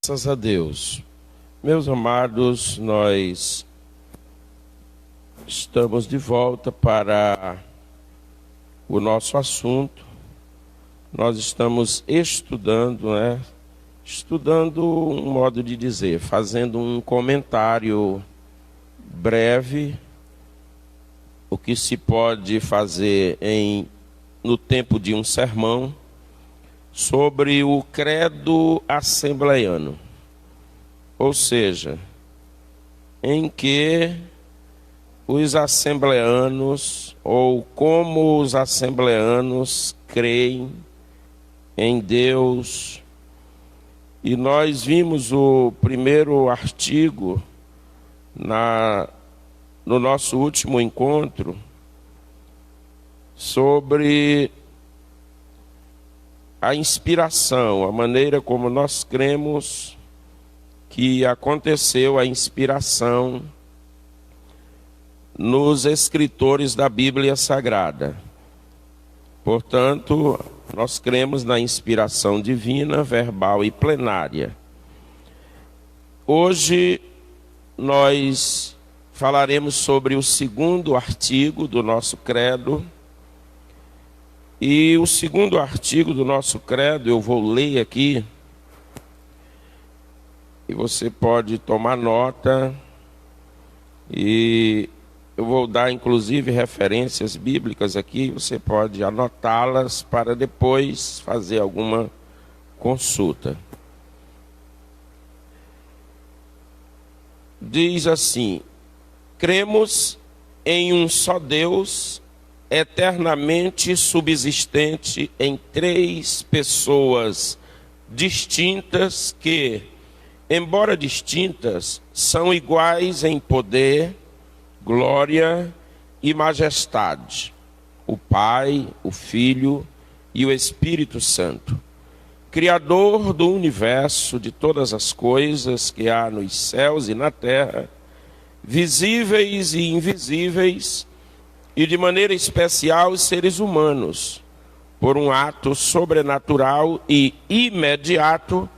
Graças a Deus. Meus amados, nós estamos de volta para o nosso assunto. Nós estamos estudando, Estudando um modo de dizer, fazendo um comentário breve, o que se pode fazer no tempo de um sermão, sobre o credo assembleiano, ou seja, em que os assembleanos, ou como os assembleanos creem em Deus. E nós vimos o primeiro artigo no nosso último encontro sobre a inspiração, a maneira como nós cremos que aconteceu a inspiração nos escritores da Bíblia Sagrada. Portanto, nós cremos na inspiração divina, verbal e plenária. Hoje nós falaremos sobre o segundo artigo do nosso credo. E o segundo artigo do nosso credo, eu vou ler aqui, e você pode tomar nota, e eu vou dar inclusive referências bíblicas aqui, você pode anotá-las para depois fazer alguma consulta. Diz assim: cremos em um só Deus, eternamente subsistente em três pessoas distintas que, embora distintas, são iguais em poder, glória e majestade: o Pai, o Filho e o Espírito Santo, Criador do universo, de todas as coisas que há nos céus e na terra, visíveis e invisíveis, e de maneira especial os seres humanos, por um ato sobrenatural e imediato,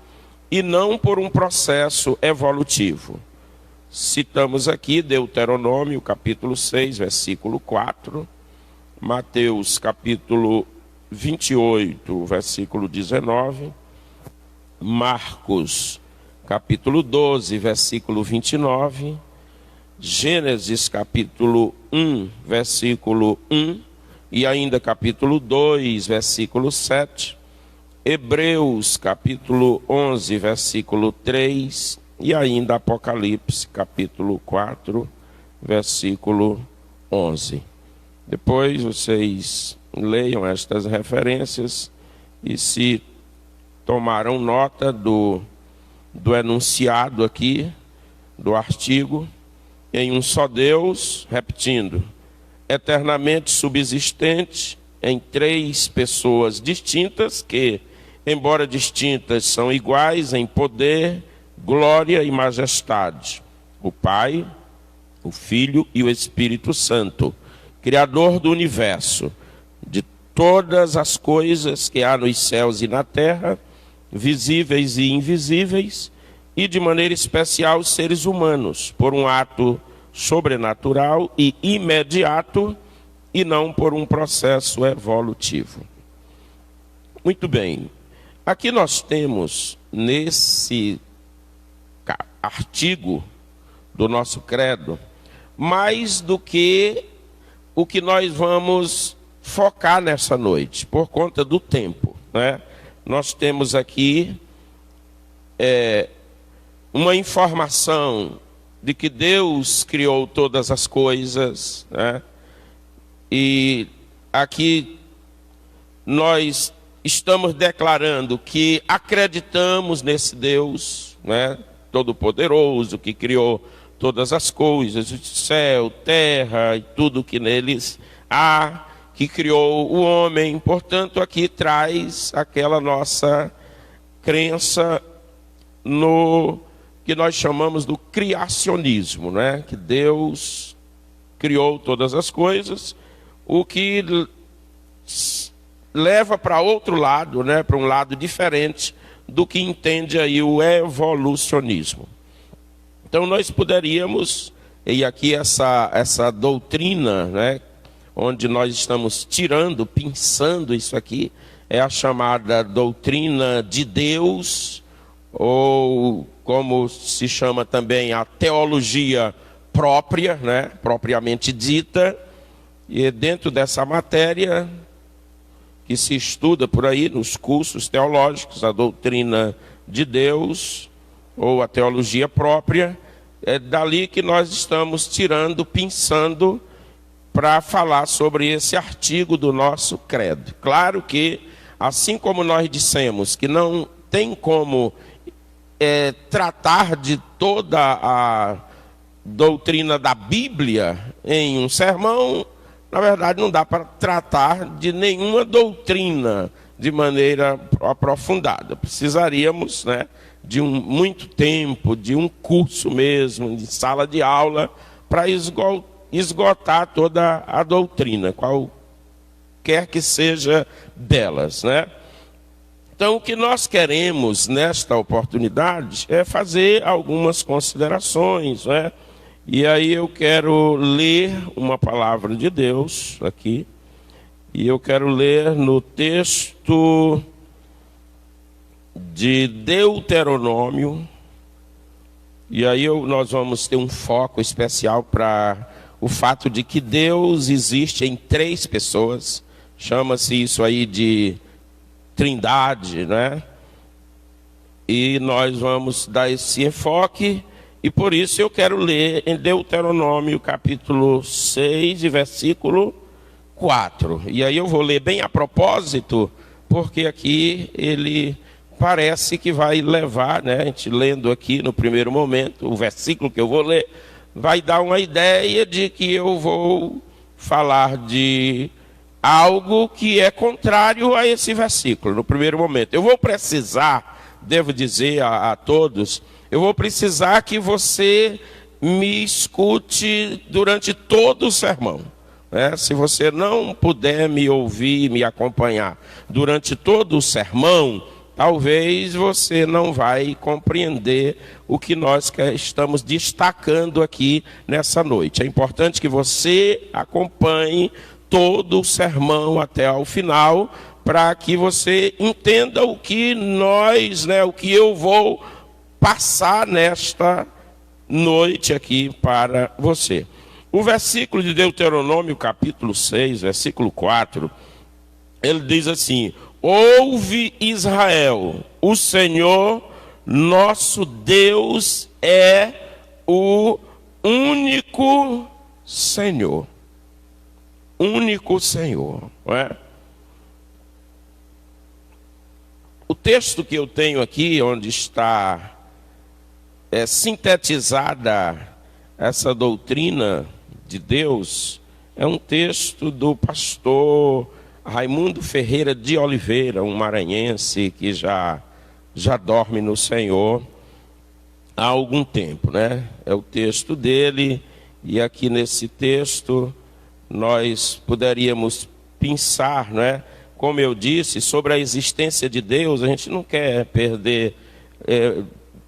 e não por um processo evolutivo. Citamos aqui Deuteronômio, capítulo 6, versículo 4, Mateus, capítulo 28, versículo 19, Marcos, capítulo 12, versículo 29, Gênesis capítulo 1, versículo 1, e ainda capítulo 2, versículo 7, Hebreus capítulo 11, versículo 3, e ainda Apocalipse capítulo 4, versículo 11. Depois vocês leiam estas referências e, se tomaram nota do enunciado aqui, do artigo, em um só Deus, repetindo, eternamente subsistente em três pessoas distintas que, embora distintas, são iguais em poder, glória e majestade: o Pai, o Filho e o Espírito Santo, Criador do universo, de todas as coisas que há nos céus e na terra, visíveis e invisíveis, e de maneira especial os seres humanos, por um ato sobrenatural e imediato, e não por um processo evolutivo. Muito bem, aqui nós temos, nesse artigo do nosso credo, mais do que o que nós vamos focar nessa noite, por conta do tempo, Nós temos aqui uma informação de que Deus criou todas as coisas, E aqui nós estamos declarando que acreditamos nesse Deus, Todo-Poderoso, que criou todas as coisas, o céu, terra e tudo que neles há, que criou o homem. Portanto, aqui traz aquela nossa crença no que nós chamamos do criacionismo, que Deus criou todas as coisas, o que leva para outro lado, para um lado diferente do que entende aí o evolucionismo. Então nós poderíamos, e aqui essa doutrina, né, onde nós estamos tirando, pensando isso aqui, é a chamada doutrina de Deus, ou como se chama também a teologia própria, né, propriamente dita. E dentro dessa matéria que se estuda por aí nos cursos teológicos, a doutrina de Deus ou a teologia própria, é dali que nós estamos tirando, pensando para falar sobre esse artigo do nosso credo. Claro que, assim como nós dissemos que não tem como tratar de toda a doutrina da Bíblia em um sermão, na verdade não dá para tratar de nenhuma doutrina de maneira aprofundada. Precisaríamos, né, de muito tempo, de um curso mesmo, de sala de aula, para esgotar toda a doutrina, qualquer que seja delas, né? Então, o que nós queremos nesta oportunidade é fazer algumas considerações, né? E aí eu quero ler uma palavra de Deus aqui, e eu quero ler no texto de Deuteronômio, e aí nós vamos ter um foco especial para o fato de que Deus existe em 3 pessoas, chama-se isso aí de Trindade, né? E nós vamos dar esse enfoque, e por isso eu quero ler em Deuteronômio capítulo 6, versículo 4. E aí eu vou ler bem a propósito, porque aqui ele parece que vai levar, né? A gente lendo aqui no primeiro momento, o versículo que eu vou ler, vai dar uma ideia de que eu vou falar de algo que é contrário a esse versículo, no primeiro momento. Eu vou precisar, devo dizer a todos, eu vou precisar que você me escute durante todo o sermão. Se você não puder me ouvir, me acompanhar durante todo o sermão, talvez você não vai compreender o que nós estamos destacando aqui nessa noite. É importante que você acompanhe todo o sermão até ao final, para que você entenda o que o que eu vou passar nesta noite aqui para você. O versículo de Deuteronômio, capítulo 6, versículo 4, ele diz assim: ouve Israel, o Senhor nosso Deus é o único Senhor. Único Senhor, não é? O texto que eu tenho aqui, onde está sintetizada essa doutrina de Deus, é um texto do pastor Raimundo Ferreira de Oliveira, um maranhense que já dorme no Senhor há algum tempo, né? É o texto dele, e aqui nesse texto nós poderíamos pensar, né? Como eu disse, sobre a existência de Deus. A gente não quer perder,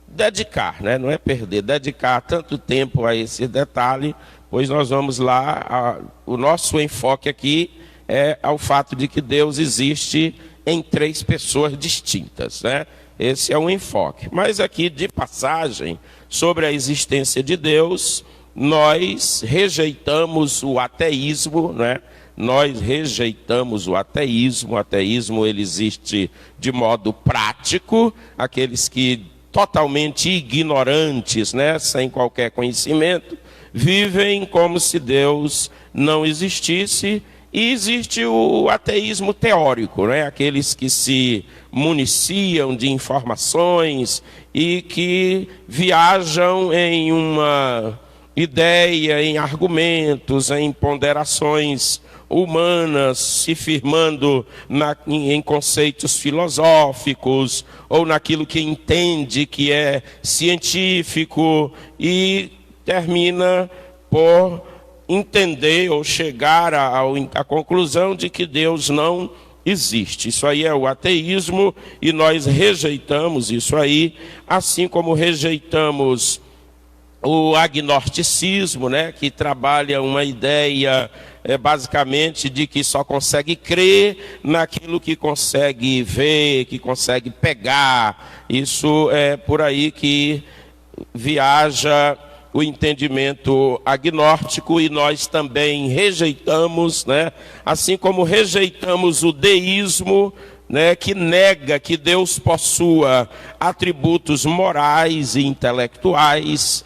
dedicar, né? Não é perder, dedicar tanto tempo a esse detalhe, pois nós vamos lá, o nosso enfoque aqui é ao fato de que Deus existe em 3 pessoas distintas, né? Esse é o enfoque. Mas aqui, de passagem, sobre a existência de Deus, nós rejeitamos o ateísmo, né? Nós rejeitamos o ateísmo. O ateísmo, ele existe de modo prático, aqueles que totalmente ignorantes, né? Sem qualquer conhecimento, vivem como se Deus não existisse. E existe o ateísmo teórico, né? Aqueles que se municiam de informações e que viajam em uma ideia, em argumentos, em ponderações humanas, se firmando em conceitos filosóficos, ou naquilo que entende que é científico, e termina por entender ou chegar à conclusão de que Deus não existe. Isso aí é o ateísmo e nós rejeitamos isso aí, assim como rejeitamos o agnosticismo, né, que trabalha uma ideia basicamente de que só consegue crer naquilo que consegue ver, que consegue pegar. Isso é por aí que viaja o entendimento agnóstico, e nós também rejeitamos, né, assim como rejeitamos o deísmo, né, que nega que Deus possua atributos morais e intelectuais.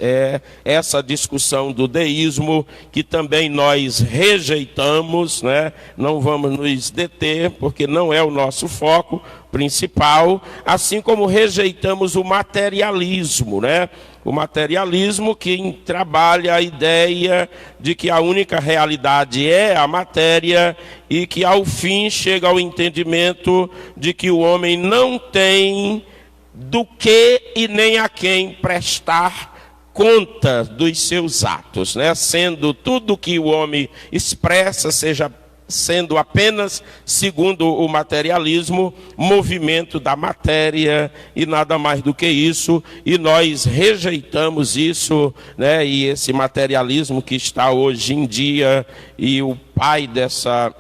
Essa discussão do deísmo que também nós rejeitamos, né, não vamos nos deter, porque não é o nosso foco principal, assim como rejeitamos o materialismo, né? O materialismo que trabalha a ideia de que a única realidade é a matéria e que ao fim chega ao entendimento de que o homem não tem do que e nem a quem prestar conta dos seus atos, né? Sendo tudo que o homem expressa, sendo apenas, segundo o materialismo, movimento da matéria e nada mais do que isso, e nós rejeitamos isso, né? E esse materialismo que está hoje em dia, e o pai dessa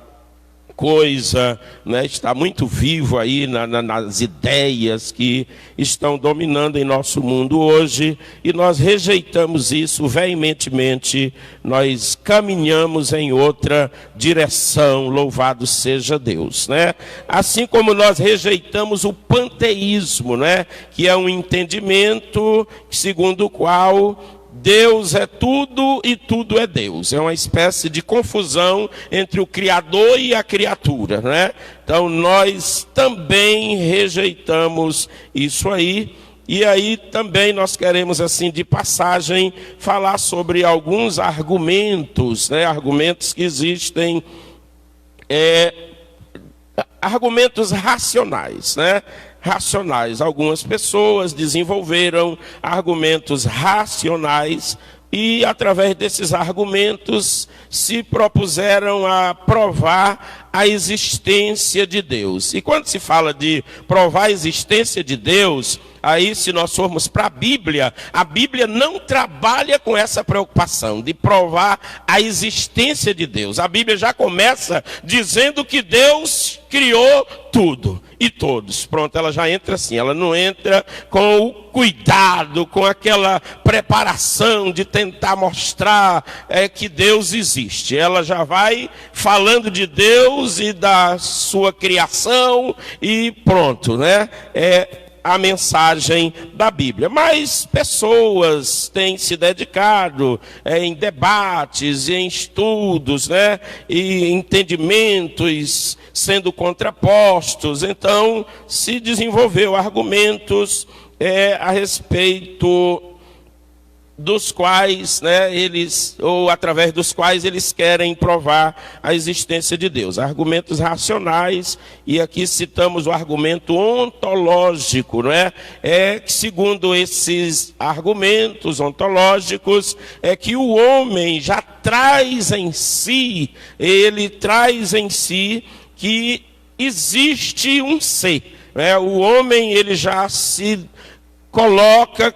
coisa, né, está muito vivo aí nas ideias que estão dominando em nosso mundo hoje, e nós rejeitamos isso veementemente. Nós caminhamos em outra direção, louvado seja Deus, né? Assim como nós rejeitamos o panteísmo, né, que é um entendimento segundo o qual Deus é tudo e tudo é Deus. É uma espécie de confusão entre o Criador e a criatura, né? Então nós também rejeitamos isso aí. E aí também nós queremos, assim, de passagem, falar sobre alguns argumentos, né? Argumentos que existem, argumentos racionais, né? Racionais. Algumas pessoas desenvolveram argumentos racionais e, através desses argumentos, se propuseram a provar a existência de Deus. E quando se fala de provar a existência de Deus, aí, se nós formos para a Bíblia não trabalha com essa preocupação de provar a existência de Deus. A Bíblia já começa dizendo que Deus criou tudo e todos. Pronto, ela já entra assim, ela não entra com o cuidado, com aquela preparação de tentar mostrar que Deus existe. Ela já vai falando de Deus e da sua criação e pronto, né? A mensagem da Bíblia. Mas pessoas têm se dedicado em debates, em estudos, né, e entendimentos sendo contrapostos. Então se desenvolveu argumentos a respeito dos quais, né, através dos quais eles querem provar a existência de Deus. Argumentos racionais, e aqui citamos o argumento ontológico, né? Que segundo esses argumentos ontológicos, é que o homem já traz em si, que existe um ser, né? O homem, ele já se coloca,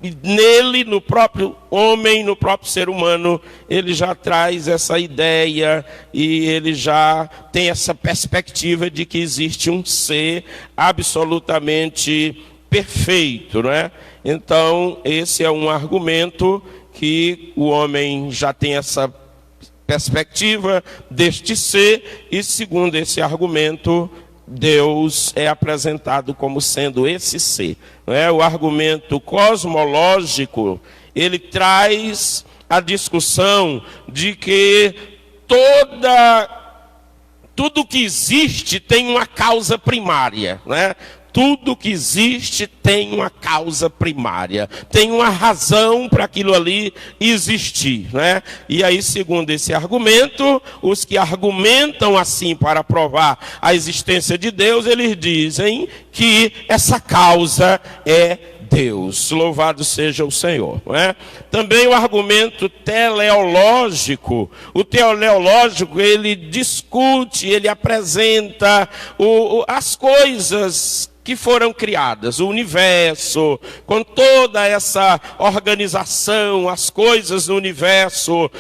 e nele, no próprio homem, no próprio ser humano, ele já traz essa ideia e ele já tem essa perspectiva de que existe um ser absolutamente perfeito, né? Então, esse é um argumento que o homem já tem essa perspectiva deste ser, e segundo esse argumento, Deus é apresentado como sendo esse ser. O argumento cosmológico, ele traz a discussão de que tudo que existe tem uma causa primária, né? Tudo que existe tem uma causa primária, tem uma razão para aquilo ali existir, né? E aí, segundo esse argumento, os que argumentam assim para provar a existência de Deus, eles dizem que essa causa é Deus. Louvado seja o Senhor, não é? Também o argumento teleológico. O teleológico, ele discute, ele apresenta as coisas que foram criadas, o universo, com toda essa organização, as coisas no universo,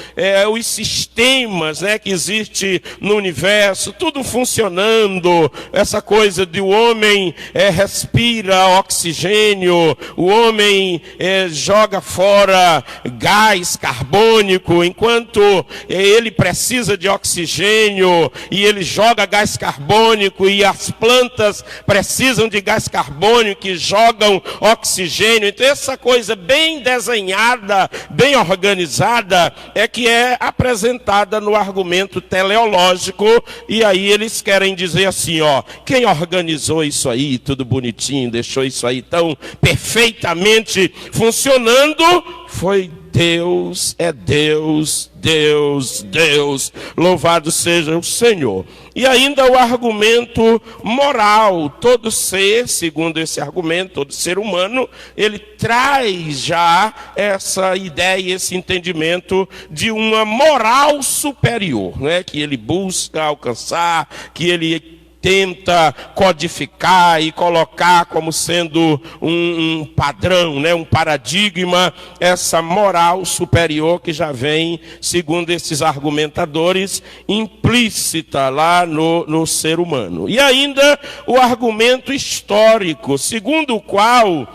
os sistemas, né, que existem no universo, tudo funcionando, essa coisa de o homem respira oxigênio, o homem joga fora gás carbônico, enquanto ele precisa de oxigênio, e ele joga gás carbônico, e as plantas precisam de gás carbônico que jogam oxigênio. Então essa coisa bem desenhada, bem organizada, que é apresentada no argumento teleológico. E aí eles querem dizer assim, ó, quem organizou isso aí, tudo bonitinho, deixou isso aí tão perfeitamente funcionando, foi Deus. É Deus, Deus, Deus. Louvado seja o Senhor. E ainda o argumento moral. Todo ser, segundo esse argumento, todo ser humano, ele traz já essa ideia, esse entendimento de uma moral superior, né? Que ele busca alcançar, que ele tenta codificar e colocar como sendo um padrão, né, um paradigma, essa moral superior que já vem, segundo esses argumentadores, implícita lá no ser humano. E ainda o argumento histórico, segundo o qual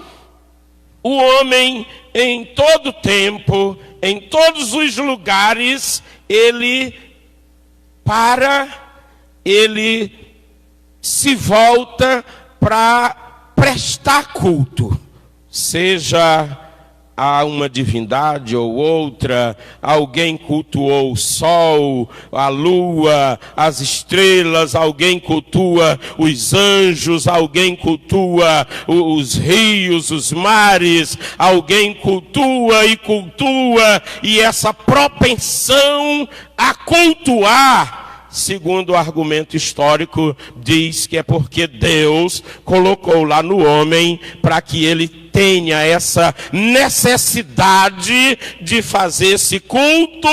o homem, em todo tempo, em todos os lugares, ele se volta para prestar culto, seja a uma divindade ou outra. Alguém cultuou o sol, a lua, as estrelas, alguém cultua os anjos, alguém cultua os rios, os mares, alguém cultua, e essa propensão a cultuar, segundo o argumento histórico, diz que é porque Deus colocou lá no homem para que ele tenha essa necessidade de fazer esse culto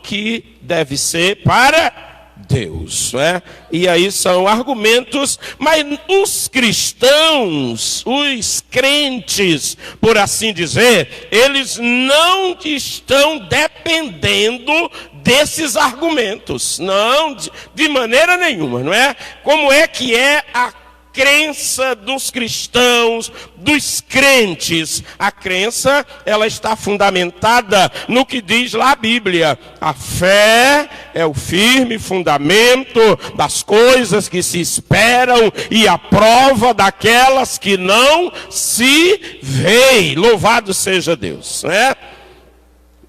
que deve ser para Deus, né? E aí são argumentos, mas os cristãos, os crentes, por assim dizer, eles não estão dependendo desses argumentos, não, de maneira nenhuma, não é? Como é que é a crença dos cristãos, dos crentes? A crença, ela está fundamentada no que diz lá a Bíblia. A fé é o firme fundamento das coisas que se esperam e a prova daquelas que não se veem. Louvado seja Deus, né?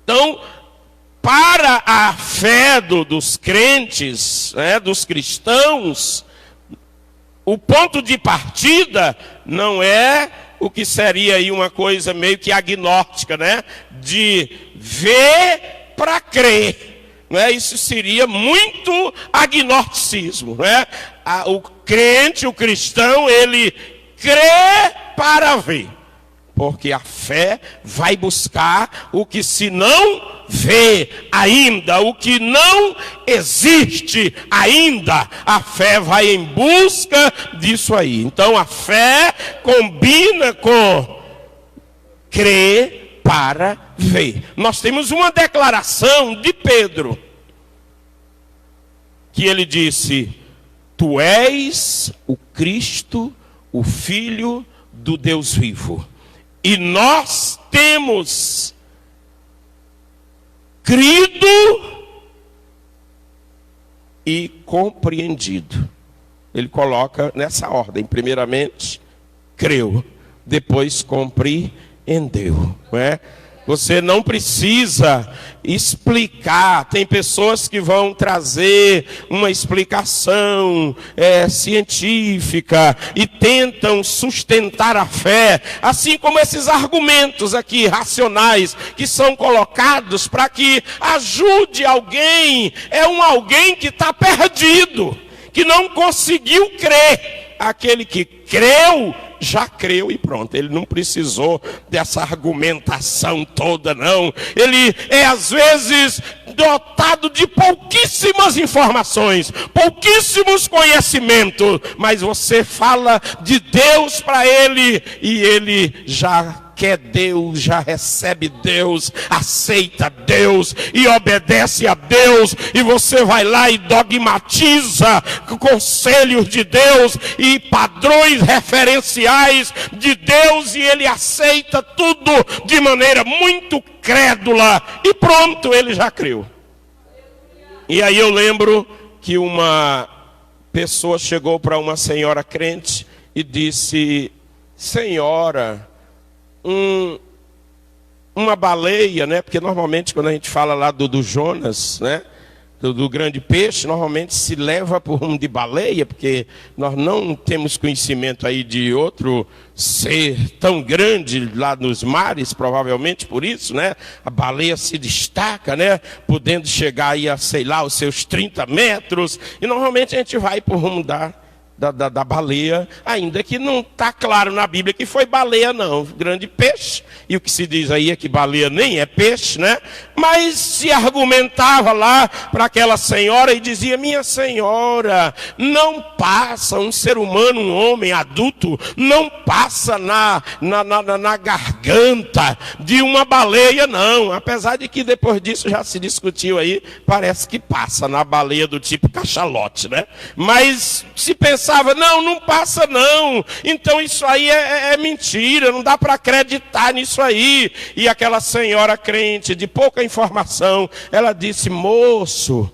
Então, para a fé dos crentes, né, dos cristãos, o ponto de partida não é o que seria aí uma coisa meio que agnóstica, né? De ver para crer, né? Isso seria muito agnosticismo, né? O crente, o cristão, ele crê para ver. Porque a fé vai buscar o que se não vê ainda, o que não existe ainda. A fé vai em busca disso aí. Então a fé combina com crer para ver. Nós temos uma declaração de Pedro, que ele disse: Tu és o Cristo, o Filho do Deus vivo. E nós temos crido e compreendido. Ele coloca nessa ordem: primeiramente, creu, depois compreendeu, não é? Você não precisa explicar. Tem pessoas que vão trazer uma explicação científica e tentam sustentar a fé, assim como esses argumentos aqui racionais que são colocados para que ajude alguém. É alguém que está perdido, que não conseguiu crer. Aquele que creu já creu e pronto. Ele não precisou dessa argumentação toda, não. Ele é, às vezes, dotado de pouquíssimas informações, pouquíssimos conhecimentos, mas você fala de Deus para ele e ele já quer Deus, já recebe Deus, aceita Deus e obedece a Deus, e você vai lá e dogmatiza conselhos de Deus e padrões referenciais de Deus, e ele aceita tudo de maneira muito crédula e pronto, ele já creu. E aí eu lembro que uma pessoa chegou para uma senhora crente e disse: senhora, uma baleia, né? Porque normalmente quando a gente fala lá do Jonas, né? Do grande peixe, normalmente se leva por rumo de baleia, porque nós não temos conhecimento aí de outro ser tão grande lá nos mares, provavelmente por isso, né? A baleia se destaca, né? Podendo chegar aí a, sei lá, os seus 30 metros, e normalmente a gente vai por rumo da baleia, ainda que não está claro na Bíblia que foi baleia não, grande peixe, e o que se diz aí é que baleia nem é peixe, né? Mas se argumentava lá para aquela senhora e dizia: minha senhora, não passa um ser humano, um homem adulto, não passa na garganta de uma baleia não, apesar de que depois disso já se discutiu aí, parece que passa na baleia do tipo cachalote, né? Mas se pensava, não passa não, então isso aí é mentira, não dá para acreditar nisso aí. E aquela senhora crente, de pouca informação, ela disse: moço,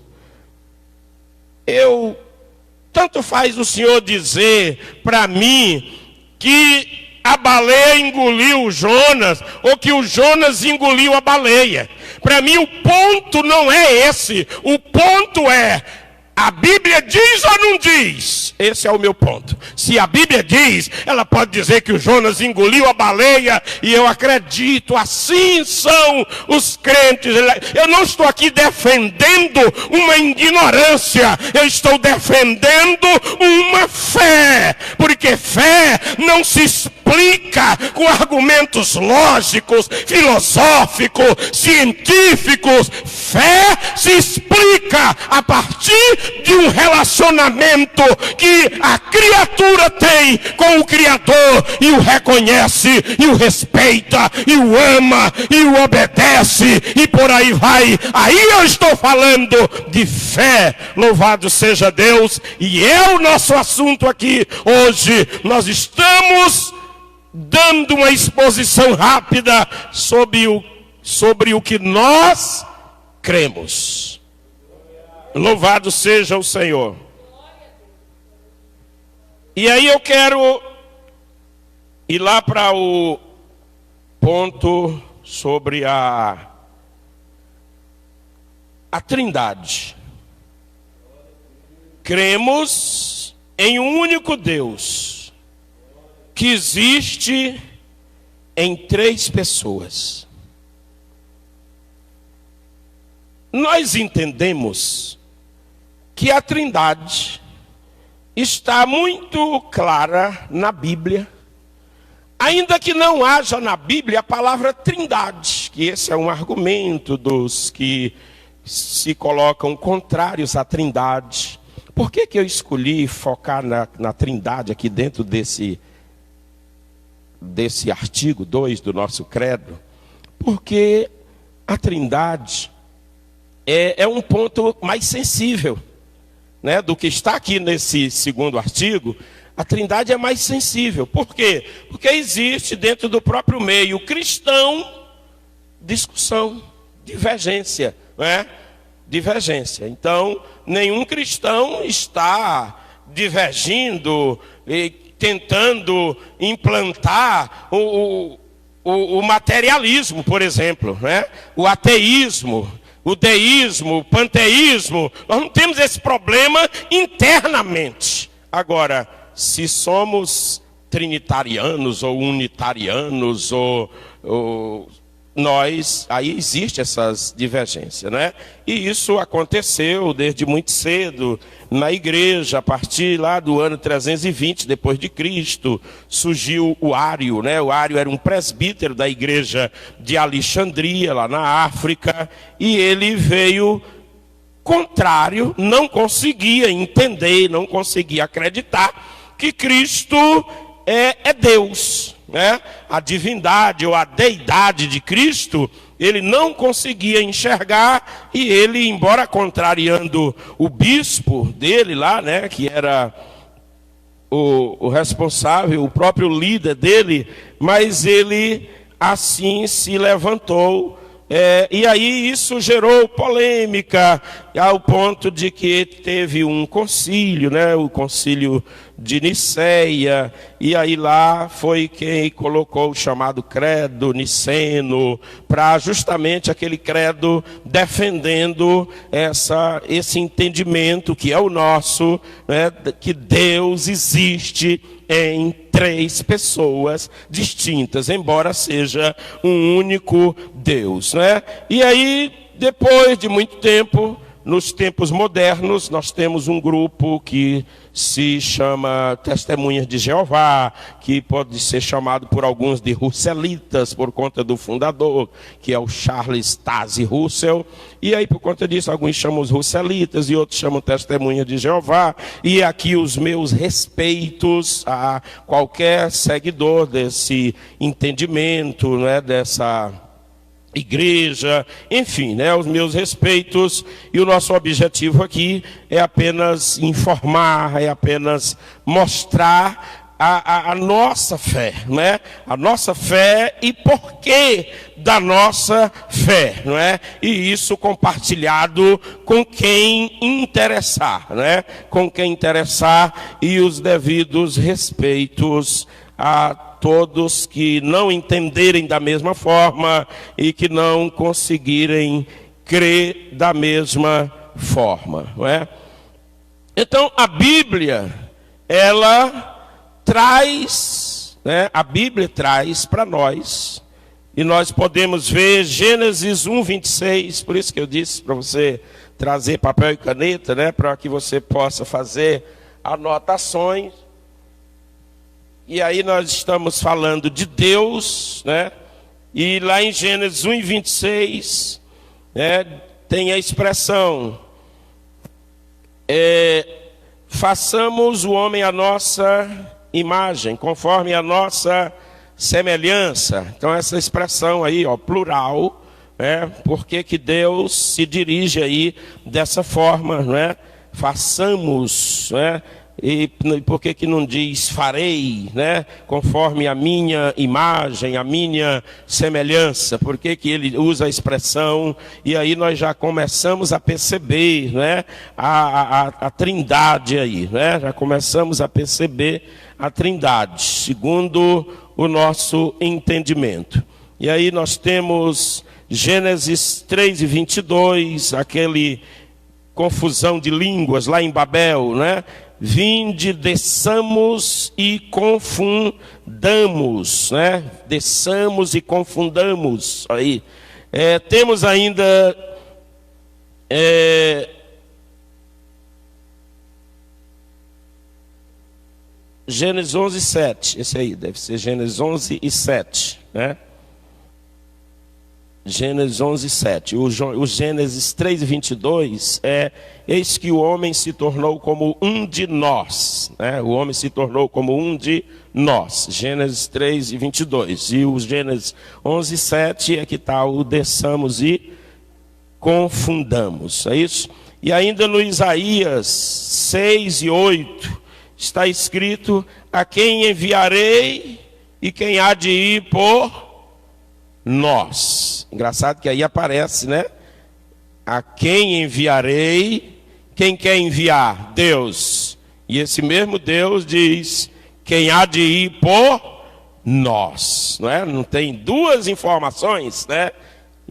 tanto faz o senhor dizer para mim que a baleia engoliu o Jonas, ou que o Jonas engoliu a baleia. Para mim o ponto não é esse, o ponto é: a Bíblia diz ou não diz? Esse é o meu ponto. Se a Bíblia diz, ela pode dizer que o Jonas engoliu a baleia, e eu acredito, assim são os crentes. Eu não estou aqui defendendo uma ignorância, eu estou defendendo uma fé, porque fé não se explica com argumentos lógicos, filosóficos, científicos. Fé se explica a partir de um relacionamento que a criatura tem com o Criador, e o reconhece, e o respeita, e o ama, e o obedece, e por aí vai. Aí eu estou falando de fé. Louvado seja Deus. E é o nosso assunto aqui hoje. Nós estamos dando uma exposição rápida sobre o que nós cremos. Louvado seja o Senhor. E aí eu quero ir lá para o ponto sobre a Trindade. Cremos em um único Deus, que existe em 3 pessoas. Nós entendemos que a Trindade está muito clara na Bíblia, ainda que não haja na Bíblia a palavra Trindade, que esse é um argumento dos que se colocam contrários à Trindade. Por que eu escolhi focar na Trindade aqui dentro desse artigo 2 do nosso credo? Porque a Trindade é um ponto mais sensível, né, do que está aqui nesse segundo artigo. A Trindade é mais sensível. Por quê? Porque existe dentro do próprio meio cristão discussão, divergência, né? Divergência. Então, nenhum cristão está divergindo e tentando implantar o materialismo, por exemplo, né? O ateísmo, o deísmo, o panteísmo. Nós não temos esse problema internamente. Agora, se somos trinitarianos ou unitarianos ou aí existe essas divergências, né? E isso aconteceu desde muito cedo na igreja. A partir lá do ano 320 depois de Cristo, surgiu o Ário, né? O Ário era um presbítero da igreja de Alexandria, lá na África, e ele veio contrário, não conseguia entender, não conseguia acreditar que Cristo é Deus, né? A divindade ou a deidade de Cristo, ele não conseguia enxergar, e ele, embora contrariando o bispo dele lá, né, que era o responsável, o próprio líder dele, mas ele assim se levantou. E aí isso gerou polêmica, ao ponto de que teve um concílio, né, o concílio de Niceia, e aí lá foi quem colocou o chamado credo niceno, para justamente aquele credo defendendo esse entendimento que é o nosso, né, que Deus existe em três pessoas distintas, embora seja um único Deus, né? E aí, depois de muito tempo, nos tempos modernos, nós temos um grupo que se chama Testemunhas de Jeová, que pode ser chamado por alguns de Russelitas, por conta do fundador, que é o Charles Taze Russell. E aí, por conta disso, alguns chamam os Russelitas e outros chamam Testemunhas de Jeová. E aqui os meus respeitos a qualquer seguidor desse entendimento, né, dessa igreja, enfim, né, os meus respeitos. E o nosso objetivo aqui é apenas informar, é apenas mostrar a nossa fé, né? A nossa fé e porquê da nossa fé, não é? E isso compartilhado com quem interessar, né? Com quem interessar, e os devidos respeitos a todos que não entenderem da mesma forma e que não conseguirem crer da mesma forma, não é? Então a Bíblia, ela traz, né? A Bíblia traz para nós, e nós podemos ver Gênesis 1:26, por isso que eu disse para você trazer papel e caneta, né? Para que você possa fazer anotações. E aí nós estamos falando de Deus, né? E lá em Gênesis 1:26, né, tem a expressão, façamos o homem à nossa imagem, conforme a nossa semelhança. Então essa expressão aí, ó, plural, né? Por que que Deus se dirige aí dessa forma, né? Façamos, né? E por que que não diz farei, né? Conforme a minha imagem, a minha semelhança? Por que que ele usa a expressão? E aí nós já começamos a perceber, né, a trindade aí, né? Já começamos a perceber a trindade, segundo o nosso entendimento. E aí nós temos Gênesis 3:22, aquele confusão de línguas lá em Babel, né? Vinde, desçamos e confundamos, né? Desçamos e confundamos. Aí temos ainda Gênesis 11:7. Esse aí deve ser Gênesis 11:7, né? Gênesis 11:7. O Gênesis 3:22 eis que o homem se tornou como um de nós, né? O homem se tornou como um de nós. Gênesis 3:22. E o Gênesis 11:7 é que está o desçamos e confundamos. É isso? E ainda no Isaías 6:8 está escrito: a quem enviarei e quem há de ir por nós. Engraçado que aí aparece, né? A quem enviarei. Quem quer enviar? Deus. E esse mesmo Deus diz: quem há de ir por nós, não é? Não tem duas informações, né?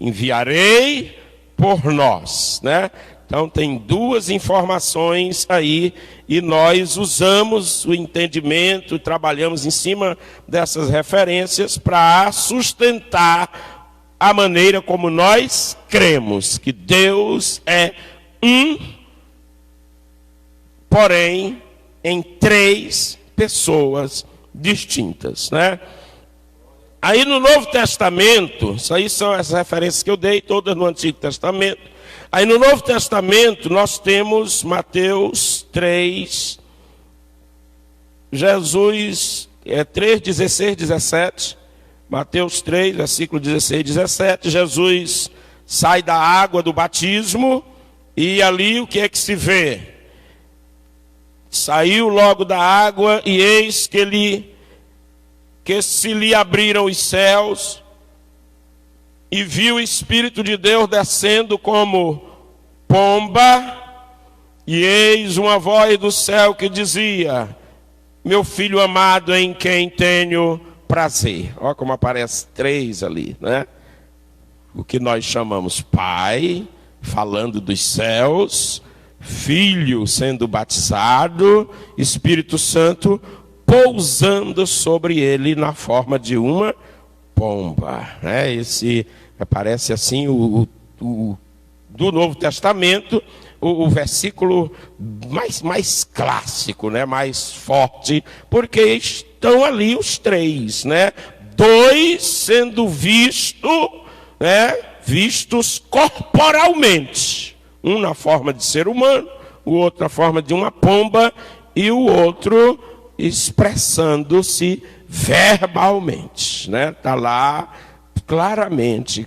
Enviarei por nós, né? Então tem duas informações aí, e nós usamos o entendimento, trabalhamos em cima dessas referências para sustentar a maneira como nós cremos, que Deus é um, porém em três pessoas distintas, né? Aí no Novo Testamento, isso aí são as referências que eu dei, todas no Antigo Testamento. Aí no Novo Testamento nós temos Mateus 3, Jesus 3, 16, 17. Mateus 3, versículo 16, 17. Jesus sai da água do batismo e ali o que é que se vê? Saiu logo da água e eis que se lhe abriram os céus e viu o Espírito de Deus descendo como pomba, e eis uma voz do céu que dizia: meu filho amado em quem tenho prazer. Olha como aparece três ali, né? O que nós chamamos Pai, falando dos céus, Filho sendo batizado, Espírito Santo pousando sobre ele na forma de uma pomba, né? Esse aparece assim do Novo Testamento, o versículo mais clássico, né? Mais forte, porque estão ali os três, né? Dois sendo vistos corporalmente, um na forma de ser humano, o outro na forma de uma pomba e o outro expressando-se verbalmente, né? Tá lá claramente,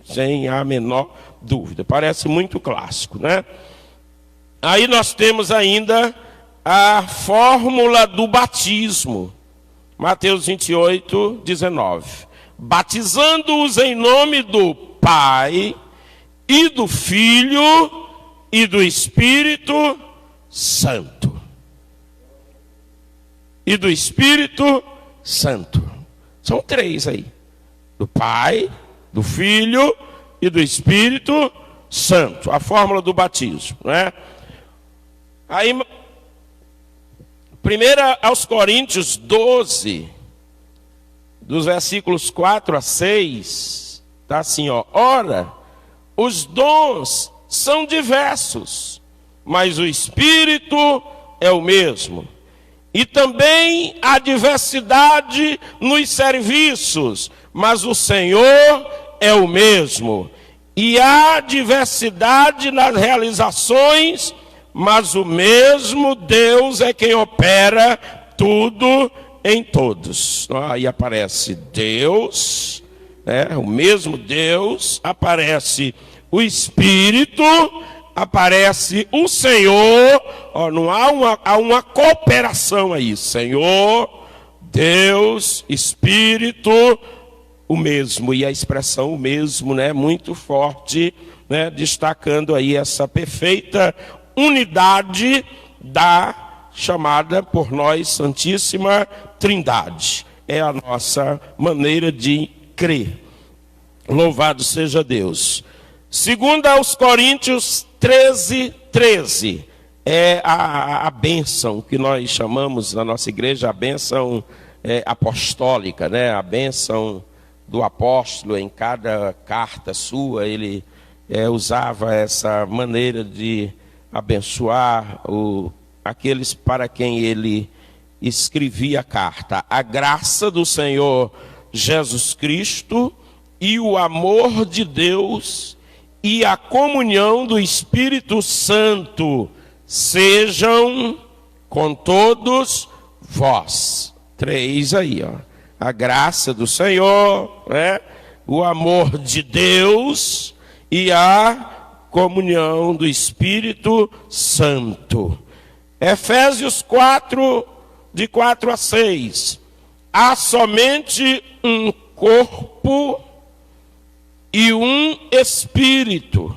sem a menor dúvida. Parece muito clássico, né? Aí nós temos ainda a fórmula do batismo. Mateus 28, 19. Batizando-os em nome do Pai e do Filho e do Espírito Santo. E do Espírito Santo. São três aí. Do Pai, do Filho e do Espírito Santo. A fórmula do batismo, né? Aí, 1 aos Coríntios 12, dos versículos 4 a 6, está assim, ó. Ora, os dons são diversos, mas o Espírito é o mesmo. E também há diversidade nos serviços, mas o Senhor é o mesmo. E há diversidade nas realizações, mas o mesmo Deus é quem opera tudo em todos. Aí aparece Deus, né? O mesmo Deus, aparece o Espírito, aparece o Senhor. Não há uma cooperação aí. Senhor, Deus, Espírito, o mesmo. E a expressão o mesmo, né? Muito forte, né? Destacando aí essa perfeita unidade da chamada por nós Santíssima Trindade. É a nossa maneira de crer. Louvado seja Deus. 2 aos Coríntios 13, 13. É a bênção que nós chamamos na nossa igreja, a bênção apostólica, né? A bênção do apóstolo. Em cada carta sua, ele usava essa maneira de abençoar aqueles para quem ele escrevia a carta. A graça do Senhor Jesus Cristo e o amor de Deus e a comunhão do Espírito Santo sejam com todos vós. Três aí, ó. A graça do Senhor, né? O amor de Deus e a comunhão do Espírito Santo. Efésios 4, de 4 a 6. Há somente um corpo e um Espírito.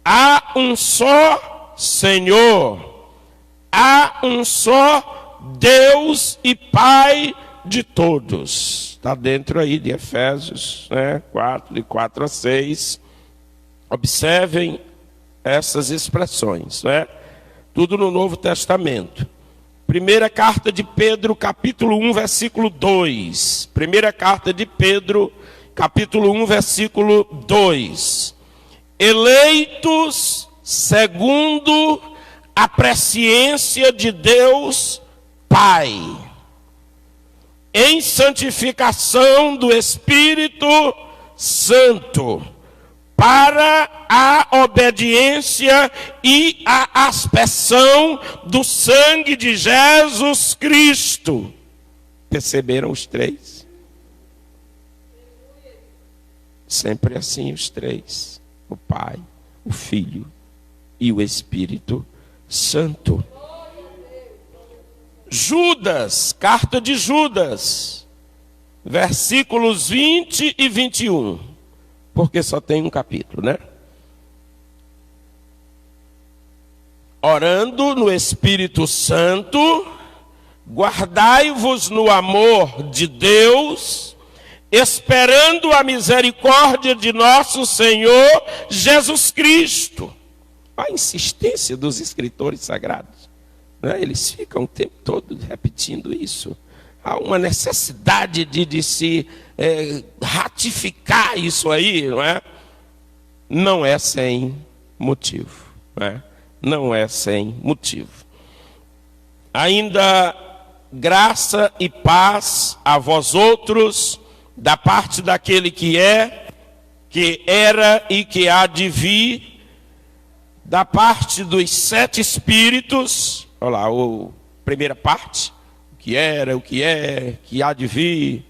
Há um só Senhor. Há um só Deus e Pai de todos. Está dentro aí de Efésios, né? 4, de 4 a 6. Observem essas expressões, né? Tudo no Novo Testamento. Primeira carta de Pedro, capítulo 1, versículo 2. Primeira carta de Pedro, capítulo 1, versículo 2. Eleitos segundo a presciência de Deus Pai, em santificação do Espírito Santo, para a obediência e a aspersão do sangue de Jesus Cristo. Perceberam os três? Sempre assim os três: o Pai, o Filho e o Espírito Santo. Judas, carta de Judas, versículos 20 e 21, porque só tem um capítulo, né? Orando no Espírito Santo, guardai-vos no amor de Deus, esperando a misericórdia de nosso Senhor Jesus Cristo. A insistência dos escritores sagrados, né? Eles ficam o tempo todo repetindo isso. Há uma necessidade de se ratificar isso aí, não é? Não é sem motivo, não é? Não é sem motivo. Ainda graça e paz a vós outros, da parte daquele que é, que era e que há de vir, da parte dos 7 Espíritos. Olha lá, a primeira parte: o que era, o que é, que há de vir,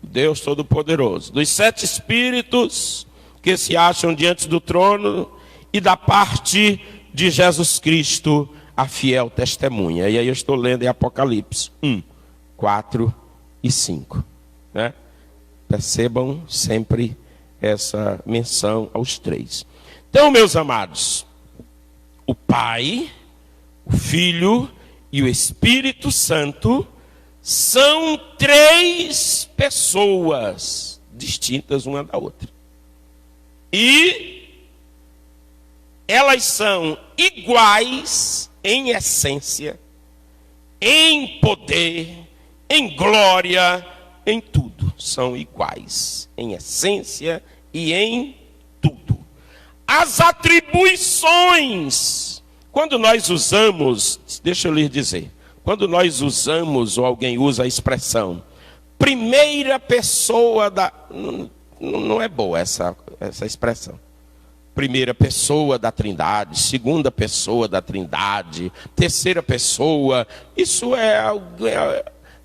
Deus Todo-Poderoso. Dos 7 Espíritos que se acham diante do trono, e da parte de Jesus Cristo, a fiel testemunha. E aí eu estou lendo em Apocalipse 1, 4 e 5. Né? Percebam sempre essa menção aos 3. Então, meus amados, o Pai, o Filho e o Espírito Santo são 3 pessoas distintas uma da outra. E elas são iguais em essência, em poder, em glória, em tudo. São iguais em essência e em tudo. As atribuições, quando nós usamos, deixa eu lhes dizer, quando nós usamos, ou alguém usa a expressão primeira pessoa da... Não é boa essa expressão. Primeira pessoa da Trindade, segunda pessoa da Trindade, terceira pessoa. Isso é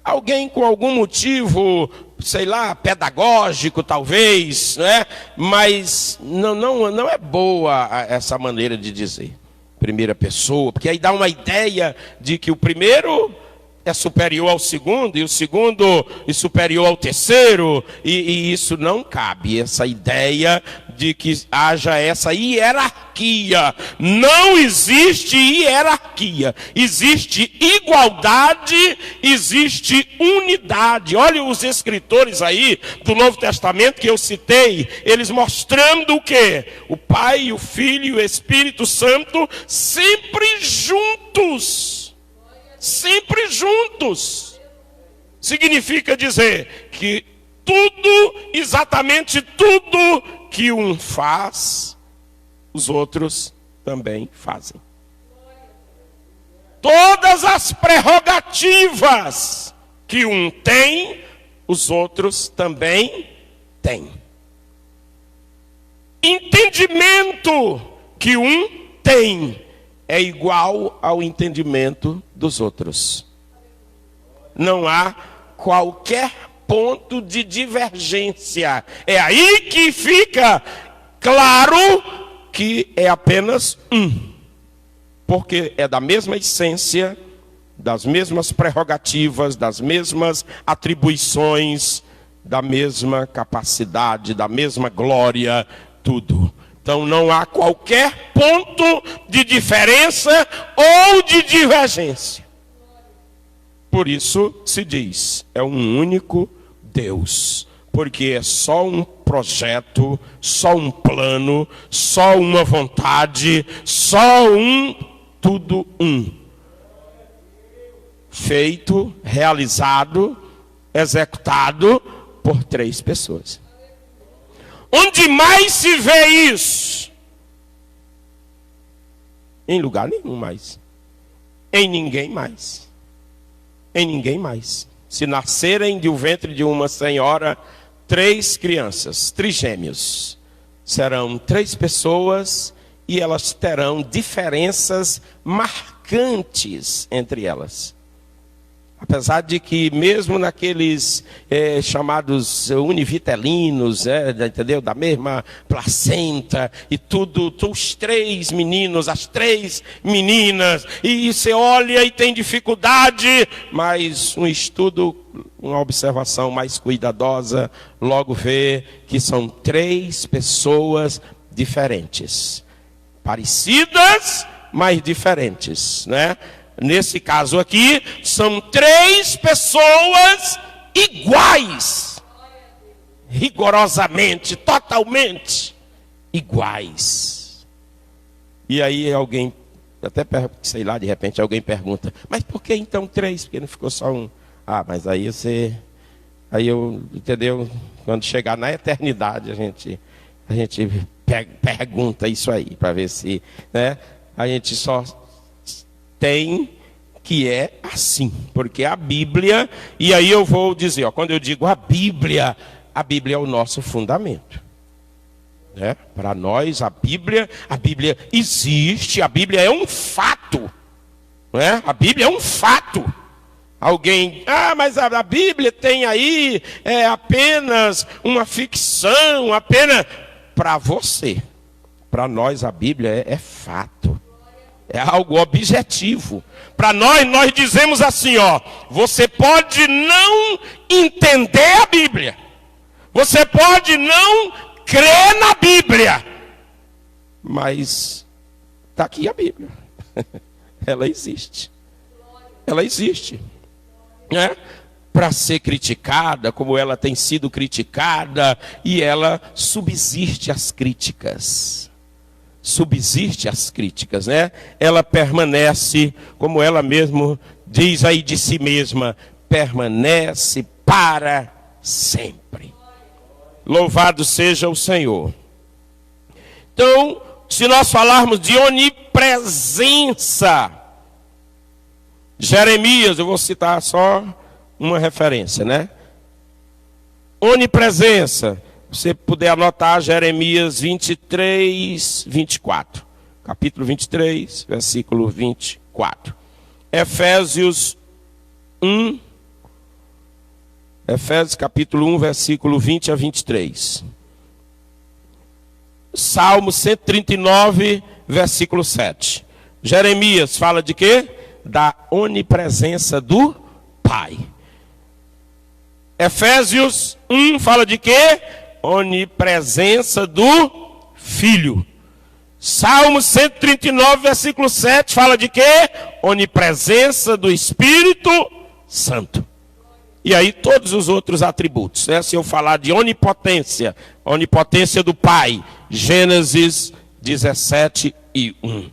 alguém com algum motivo, sei lá, pedagógico talvez, né? Mas não é boa essa maneira de dizer primeira pessoa, porque aí dá uma ideia de que o primeiro é superior ao segundo, e o segundo é superior ao terceiro, e isso não cabe, essa ideia de que haja essa hierarquia. Não existe hierarquia, existe igualdade, existe unidade. Olha os escritores aí do Novo Testamento que eu citei, eles mostrando o quê? O Pai, o Filho e o Espírito Santo sempre juntos. Sempre juntos. Significa dizer que tudo, exatamente tudo que um faz, os outros também fazem. Todas as prerrogativas que um tem, os outros também têm. Entendimento que um tem é igual ao entendimento dos outros. Não há qualquer ponto de divergência. É aí que fica claro que é apenas um. Porque é da mesma essência, das mesmas prerrogativas, das mesmas atribuições, da mesma capacidade, da mesma glória, tudo. Então não há qualquer ponto de diferença ou de divergência. Por isso se diz, é um único Deus. Porque é só um projeto, só um plano, só uma vontade, só tudo um. Feito, realizado, executado por 3 pessoas. Onde mais se vê isso? Em lugar nenhum mais. Em ninguém mais. Em ninguém mais. Se nascerem do ventre de uma senhora 3 crianças, trigêmeos, serão 3 pessoas e elas terão diferenças marcantes entre elas. Apesar de que mesmo naqueles chamados univitelinos, entendeu? Da mesma placenta e tudo, os 3 meninos, as 3 meninas, e você olha e tem dificuldade, mas um estudo, uma observação mais cuidadosa, logo vê que são 3 pessoas diferentes. Parecidas, mas diferentes, né? Nesse caso aqui, são 3 pessoas iguais. Rigorosamente, totalmente iguais. E aí alguém, até sei lá, de repente alguém pergunta, mas por que então 3? Porque não ficou só um? Ah, mas aí entendeu? Quando chegar na eternidade, a gente pergunta isso aí, para ver se, né? A gente só tem que é assim, porque a Bíblia, e aí eu vou dizer, ó, quando eu digo a Bíblia é o nosso fundamento, né? Para nós a Bíblia existe, a Bíblia é um fato, né? A Bíblia é um fato. Alguém, mas a Bíblia tem aí apenas uma ficção, apenas para você. Para nós a Bíblia é fato. É algo objetivo. Para nós dizemos assim, ó, você pode não entender a Bíblia. Você pode não crer na Bíblia. Mas está aqui a Bíblia. Ela existe. Ela existe. Né? Para ser criticada, como ela tem sido criticada, e ela subsiste às críticas. Subsiste às críticas, né? Ela permanece, como ela mesmo diz aí de si mesma, permanece para sempre. Louvado seja o Senhor. Então, se nós falarmos de onipresença, Jeremias, eu vou citar só uma referência, né? Onipresença. Você puder anotar Jeremias 23, 24. Capítulo 23, versículo 24. Efésios capítulo 1, versículo 20 a 23. Salmo 139, versículo 7. Jeremias fala de quê? Da onipresença do Pai. Efésios 1 fala de quê? Onipresença do Filho. Salmo 139, versículo 7, fala de quê? Onipresença do Espírito Santo. E aí todos os outros atributos, né? Se eu falar de onipotência, onipotência do Pai, Gênesis 17 e 1.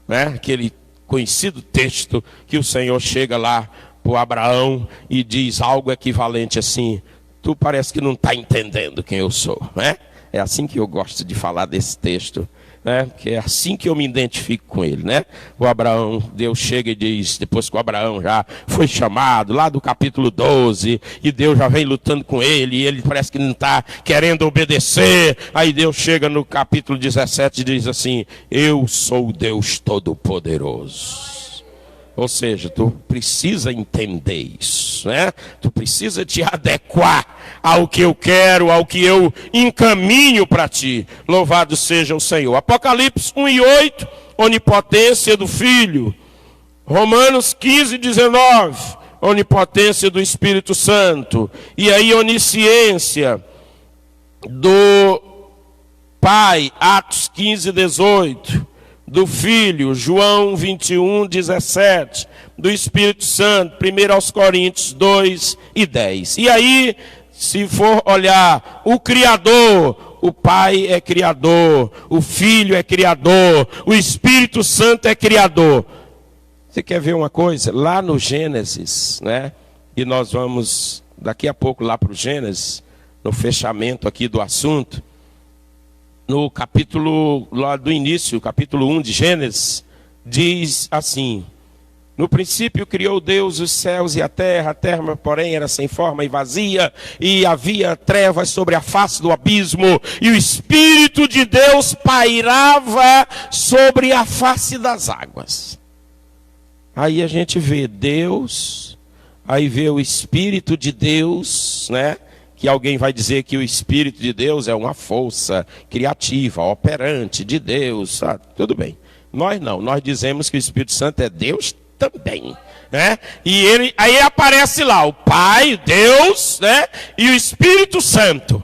Né? Aquele conhecido texto que o Senhor chega lá para Abraão e diz algo equivalente assim: tu parece que não está entendendo quem eu sou, né? É assim que eu gosto de falar desse texto, né? Porque é assim que eu me identifico com ele, né? O Abraão, Deus chega e diz, depois que o Abraão já foi chamado, lá do capítulo 12, e Deus já vem lutando com ele, e ele parece que não está querendo obedecer. Aí Deus chega no capítulo 17 e diz assim: eu sou o Deus Todo-Poderoso. Ou seja, tu precisa entender isso, né? Tu precisa te adequar ao que eu quero, ao que eu encaminho para ti. Louvado seja o Senhor. Apocalipse 1:8, onipotência do Filho. Romanos 15:19, onipotência do Espírito Santo. E aí, onisciência do Pai, Atos 15:18. Do Filho, João 21:17, do Espírito Santo, 1 aos Coríntios 2:10. E aí, se for olhar o Criador, o Pai é Criador, o Filho é Criador, o Espírito Santo é Criador. Você quer ver uma coisa? Lá no Gênesis, né? E nós vamos daqui a pouco lá para o Gênesis, no fechamento aqui do assunto. no capítulo lá do início, capítulo 1 de Gênesis, diz assim: no princípio criou Deus os céus e a terra, porém era sem forma e vazia, e havia trevas sobre a face do abismo, e o Espírito de Deus pairava sobre a face das águas. Aí a gente vê Deus, aí vê o Espírito de Deus, né? Que alguém vai dizer que o Espírito de Deus é uma força criativa, operante de Deus, sabe? Tudo bem. Nós não, nós dizemos que o Espírito Santo é Deus também, né? E aí aparece lá o Pai, Deus, né? E o Espírito Santo.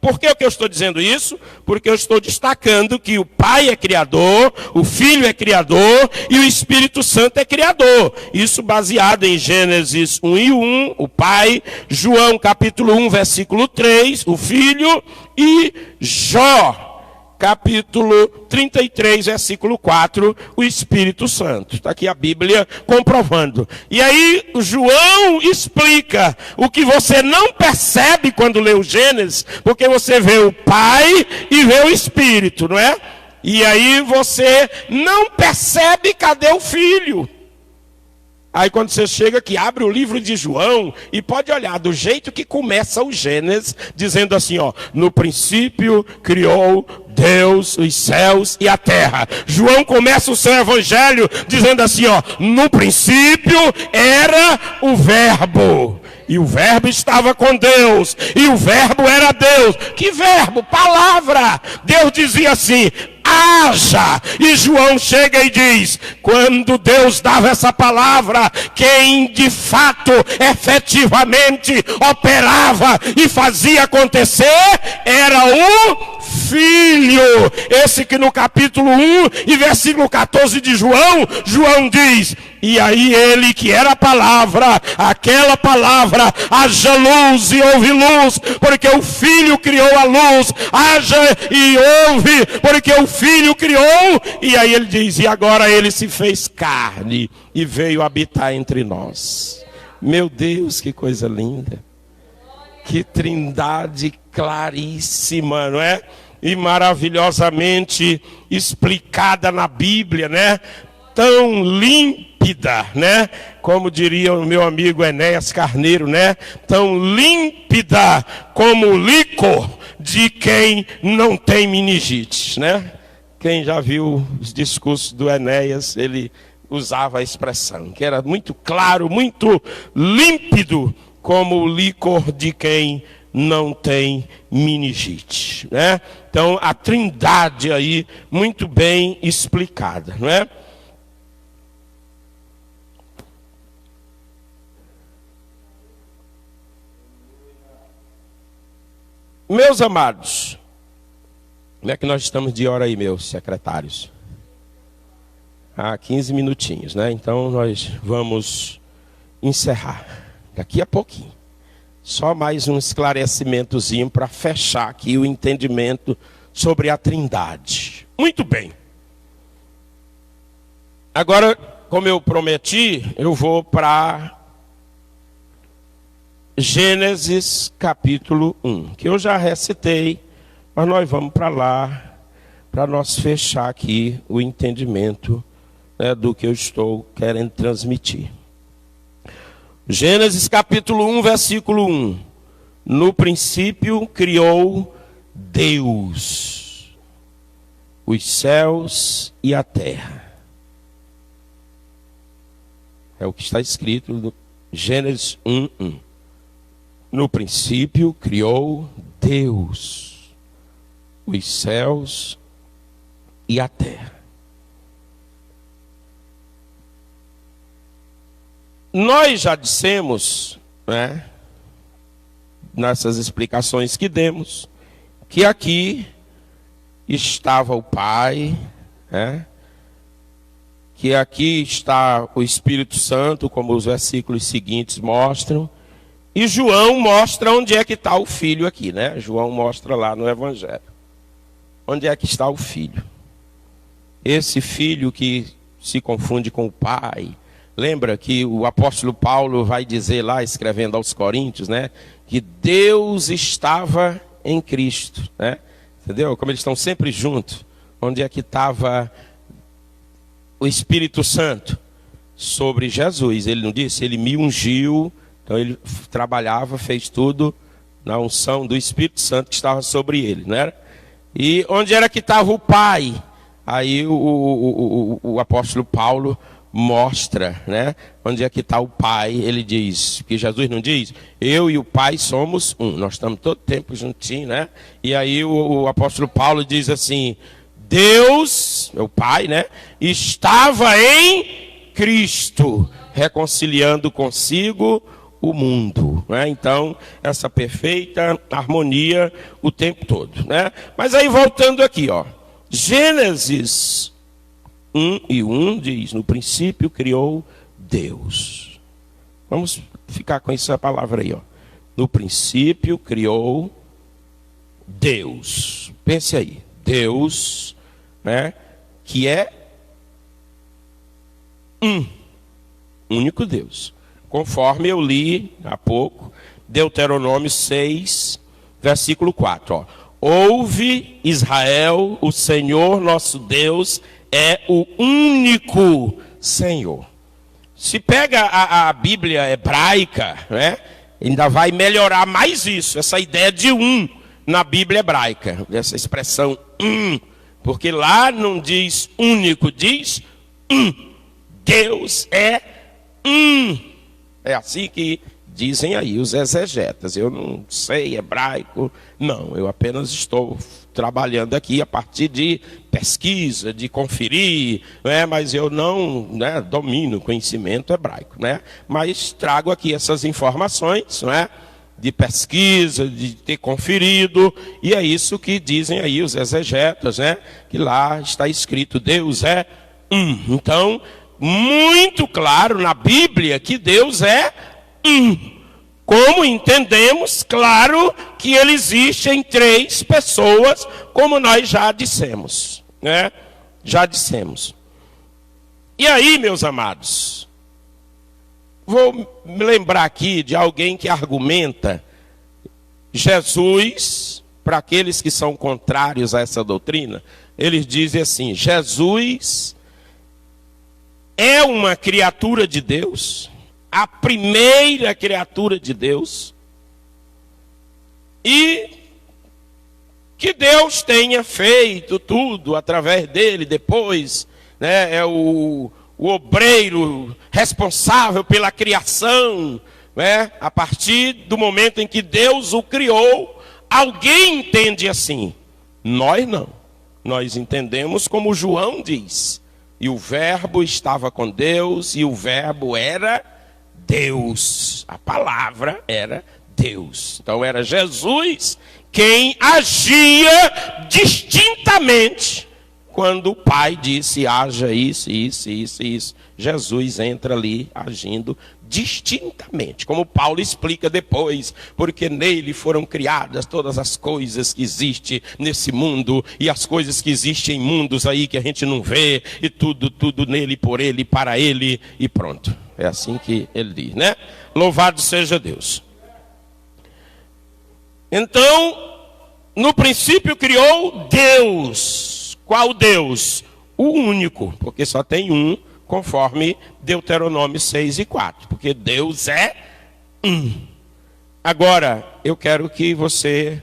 Por que eu estou dizendo isso? Porque eu estou destacando que o Pai é criador, o Filho é criador e o Espírito Santo é criador. Isso baseado em Gênesis 1:1, o Pai, João capítulo 1, versículo 3, o Filho, e Jó capítulo 33, versículo 4, o Espírito Santo. Está aqui a Bíblia comprovando. E aí João explica o que você não percebe quando lê o Gênesis, porque você vê o Pai e vê o Espírito, não é? E aí você não percebe cadê o Filho. Aí quando você chega aqui, abre o livro de João e pode olhar do jeito que começa o Gênesis, dizendo assim, ó: no princípio criou Deus os céus e a terra. João começa o seu evangelho dizendo assim, ó: no princípio era o Verbo. E o Verbo estava com Deus. E o Verbo era Deus. Que verbo? Palavra. Deus dizia assim: haja. E João chega e diz: quando Deus dava essa palavra, quem de fato, efetivamente operava e fazia acontecer era o Filho. Esse que no capítulo 1 e versículo 14 de João, João diz: e aí ele que era a palavra, aquela palavra, haja luz e houve luz, porque o Filho criou a luz, haja e houve, porque o Filho criou. E aí ele diz: e agora ele se fez carne e veio habitar entre nós. Meu Deus, que coisa linda. Que trindade claríssima, não é? E maravilhosamente explicada na Bíblia, né? Tão límpida, né? Como diria o meu amigo Enéas Carneiro, né? Tão límpida como o líquor de quem não tem meningite, né? Quem já viu os discursos do Enéas, ele usava a expressão, que era muito claro, muito límpido, como o líquor de quem não tem meningite, né? Então, a trindade aí, muito bem explicada, não é? Meus amados, como é que nós estamos de hora aí, meus secretários? 15 minutinhos, né? Então, nós vamos encerrar daqui a pouquinho. Só mais um esclarecimentozinho para fechar aqui o entendimento sobre a trindade. Muito bem. Agora, como eu prometi, eu vou para Gênesis capítulo 1, que eu já recitei, mas nós vamos para lá, para nós fechar aqui o entendimento, né, do que eu estou querendo transmitir. Gênesis capítulo 1, versículo 1. No princípio criou Deus os céus e a terra. É o que está escrito no Gênesis 1, 1. No princípio criou Deus os céus e a terra. Nós já dissemos, né, nessas explicações que demos, que aqui estava o Pai, né, que aqui está o Espírito Santo, como os versículos seguintes mostram, e João mostra onde é que está o Filho aqui, né? João mostra lá no Evangelho. Onde é que está o Filho? Esse Filho que se confunde com o Pai. Lembra que o apóstolo Paulo vai dizer lá, escrevendo aos Coríntios, né? Que Deus estava em Cristo, né? Entendeu? Como eles estão sempre juntos. Onde é que estava o Espírito Santo? Sobre Jesus. Ele não disse? Ele me ungiu. Então ele trabalhava, fez tudo na unção do Espírito Santo que estava sobre ele, não era? E onde era que estava o Pai? Aí o apóstolo Paulo mostra, né? Onde é que está o Pai? Ele diz, que Jesus não diz, eu e o Pai somos um. Nós estamos todo tempo juntinhos, né? E aí o apóstolo Paulo diz assim, Deus, o Pai, né? Estava em Cristo, reconciliando consigo o mundo, né? Então, essa perfeita harmonia o tempo todo, né? Mas aí voltando aqui, ó, Gênesis 1:1 diz, no princípio criou Deus. Vamos ficar com essa palavra aí, ó. No princípio criou Deus. Pense aí, Deus, né? Que é único Deus. Conforme eu li há pouco, Deuteronômio 6, versículo 4. Ó. Ouve, Israel, o Senhor nosso Deus é o único Senhor. Se pega a Bíblia hebraica, né, ainda vai melhorar mais isso, essa ideia de na Bíblia hebraica, essa expressão porque lá não diz único, diz Deus é É assim que dizem aí os exegetas. Eu não sei hebraico, não. Eu apenas estou trabalhando aqui a partir de pesquisa, de conferir, né? Mas eu não, né, domino conhecimento hebraico, né? Mas trago aqui essas informações, né, de pesquisa, de ter conferido, e é isso que dizem aí os exegetas, né? Que lá está escrito Deus é Então, muito claro na Bíblia que Deus é Como entendemos, claro, que ele existe em 3 pessoas, como nós já dissemos, né? Já dissemos. E aí, meus amados, vou me lembrar aqui de alguém que argumenta Jesus, para aqueles que são contrários a essa doutrina, eles dizem assim, Jesus é uma criatura de Deus, a primeira criatura de Deus, e que Deus tenha feito tudo através dele depois, né, é o obreiro responsável pela criação, né, a partir do momento em que Deus o criou. Alguém entende assim? Nós não. Nós entendemos como João diz, e o verbo estava com Deus, e o verbo era Deus, a palavra era Deus. Então era Jesus quem agia distintamente quando o Pai disse haja isso, isso, isso, isso. Jesus entra ali agindo distintamente, como Paulo explica depois, porque nele foram criadas todas as coisas que existem nesse mundo, e as coisas que existem em mundos aí que a gente não vê, e tudo nele, por ele, para ele, e pronto. É assim que ele diz, né? Louvado seja Deus. Então, no princípio criou Deus. Qual Deus? O único, porque só tem um, conforme Deuteronômio 6:4. Porque Deus é Agora, eu quero que você,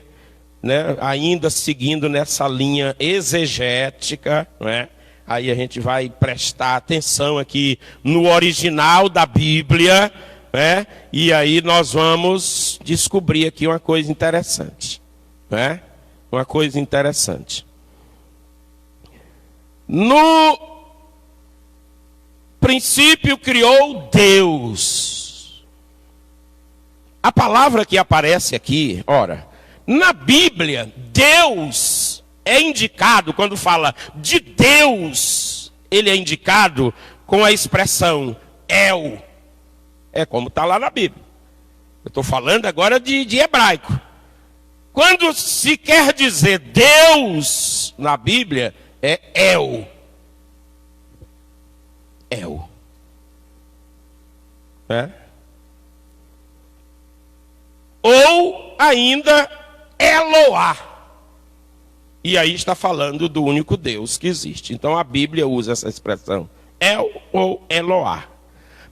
né, ainda seguindo nessa linha exegética, não é? Aí a gente vai prestar atenção aqui no original da Bíblia, né? E aí nós vamos descobrir aqui uma coisa interessante, né? Uma coisa interessante. No princípio criou Deus. A palavra que aparece aqui, ora, na Bíblia, Deus é indicado, quando fala de Deus, ele é indicado com a expressão El. É como está lá na Bíblia. Eu estou falando agora de hebraico. Quando se quer dizer Deus na Bíblia, é El. El. É? Ou ainda Eloá. E aí está falando do único Deus que existe. Então a Bíblia usa essa expressão, El ou Eloá.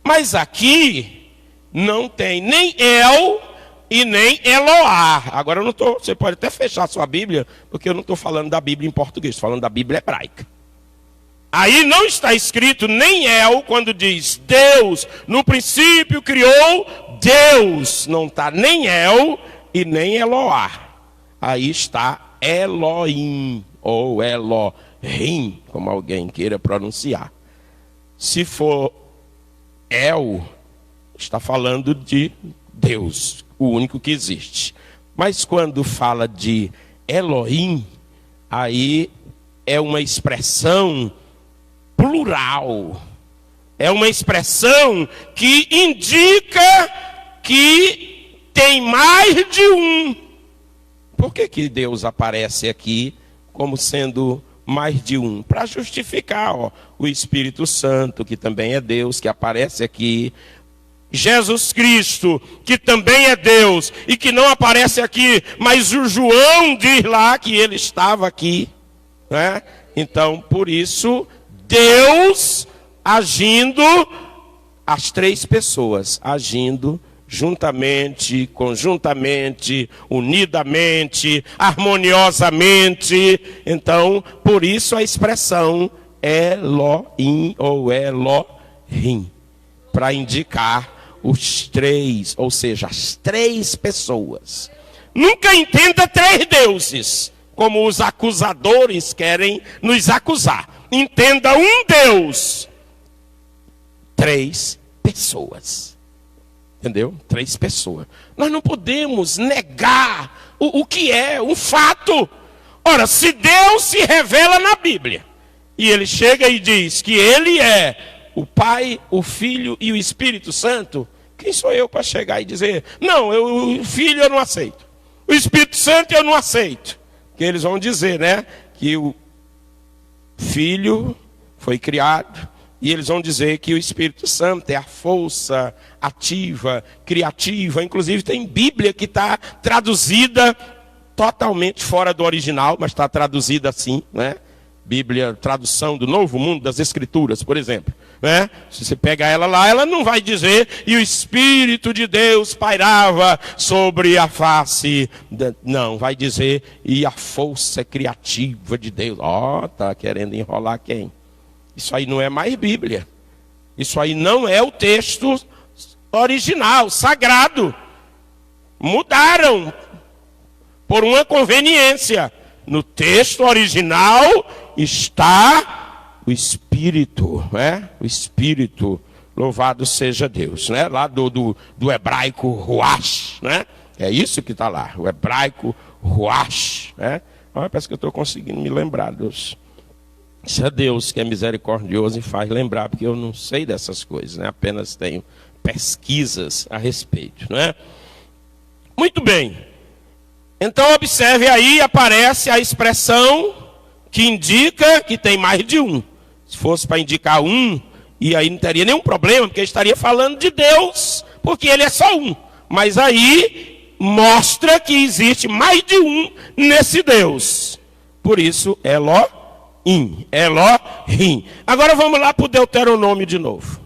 Mas aqui não tem nem El e nem Eloá. Agora eu não estou, você pode até fechar a sua Bíblia, porque eu não estou falando da Bíblia em português, estou falando da Bíblia hebraica. Aí não está escrito nem El, quando diz Deus, no princípio criou Deus. Não está nem El e nem Eloá. Aí está Elohim, ou Elohim, como alguém queira pronunciar. Se for El, está falando de Deus, o único que existe. Mas quando fala de Elohim, aí é uma expressão plural. É uma expressão que indica que tem mais de um. Por que Deus aparece aqui como sendo mais de um? Para justificar, o Espírito Santo, que também é Deus, que aparece aqui. Jesus Cristo, que também é Deus e que não aparece aqui, mas o João diz lá que ele estava aqui, né? Então, por isso, Deus agindo, as três pessoas agindo juntamente, conjuntamente, unidamente, harmoniosamente. Então, por isso a expressão Elohim ou Elohim, para indicar os três, ou seja, as três pessoas. Nunca entenda três deuses, como os acusadores querem nos acusar. Entenda um Deus, três pessoas. Entendeu? Três pessoas. Nós não podemos negar o que é um fato. Ora, se Deus se revela na Bíblia, e ele chega e diz que ele é o Pai, o Filho e o Espírito Santo, quem sou eu para chegar e dizer, não, o Filho eu não aceito, o Espírito Santo eu não aceito? Que eles vão dizer, né, que o Filho foi criado, e eles vão dizer que o Espírito Santo é a força ativa, criativa. Inclusive tem Bíblia que está traduzida totalmente fora do original, mas está traduzida assim, né? Bíblia, tradução do Novo Mundo das Escrituras, por exemplo, né? Se você pega ela lá, ela não vai dizer e o Espírito de Deus pairava sobre a face, não, vai dizer e a força criativa de Deus. Tá querendo enrolar quem? Isso aí não é mais Bíblia. Isso aí não é o texto original, sagrado. Mudaram por uma conveniência. No texto original está o Espírito, né? O Espírito, louvado seja Deus, né? Lá do hebraico ruach, né? É isso que está lá, o hebraico ruach, né? Parece que eu estou conseguindo me lembrar, Deus. Isso é Deus que é misericordioso e faz lembrar, porque eu não sei dessas coisas, né? Apenas tenho pesquisas a respeito, não é? Muito bem. Então observe aí, aparece a expressão que indica que tem mais de um. Se fosse para indicar um, e aí não teria nenhum problema, porque estaria falando de Deus, porque ele é só um. Mas aí mostra que existe mais de um nesse Deus. Por isso, Elohim. Agora vamos lá para o Deuteronômio de novo.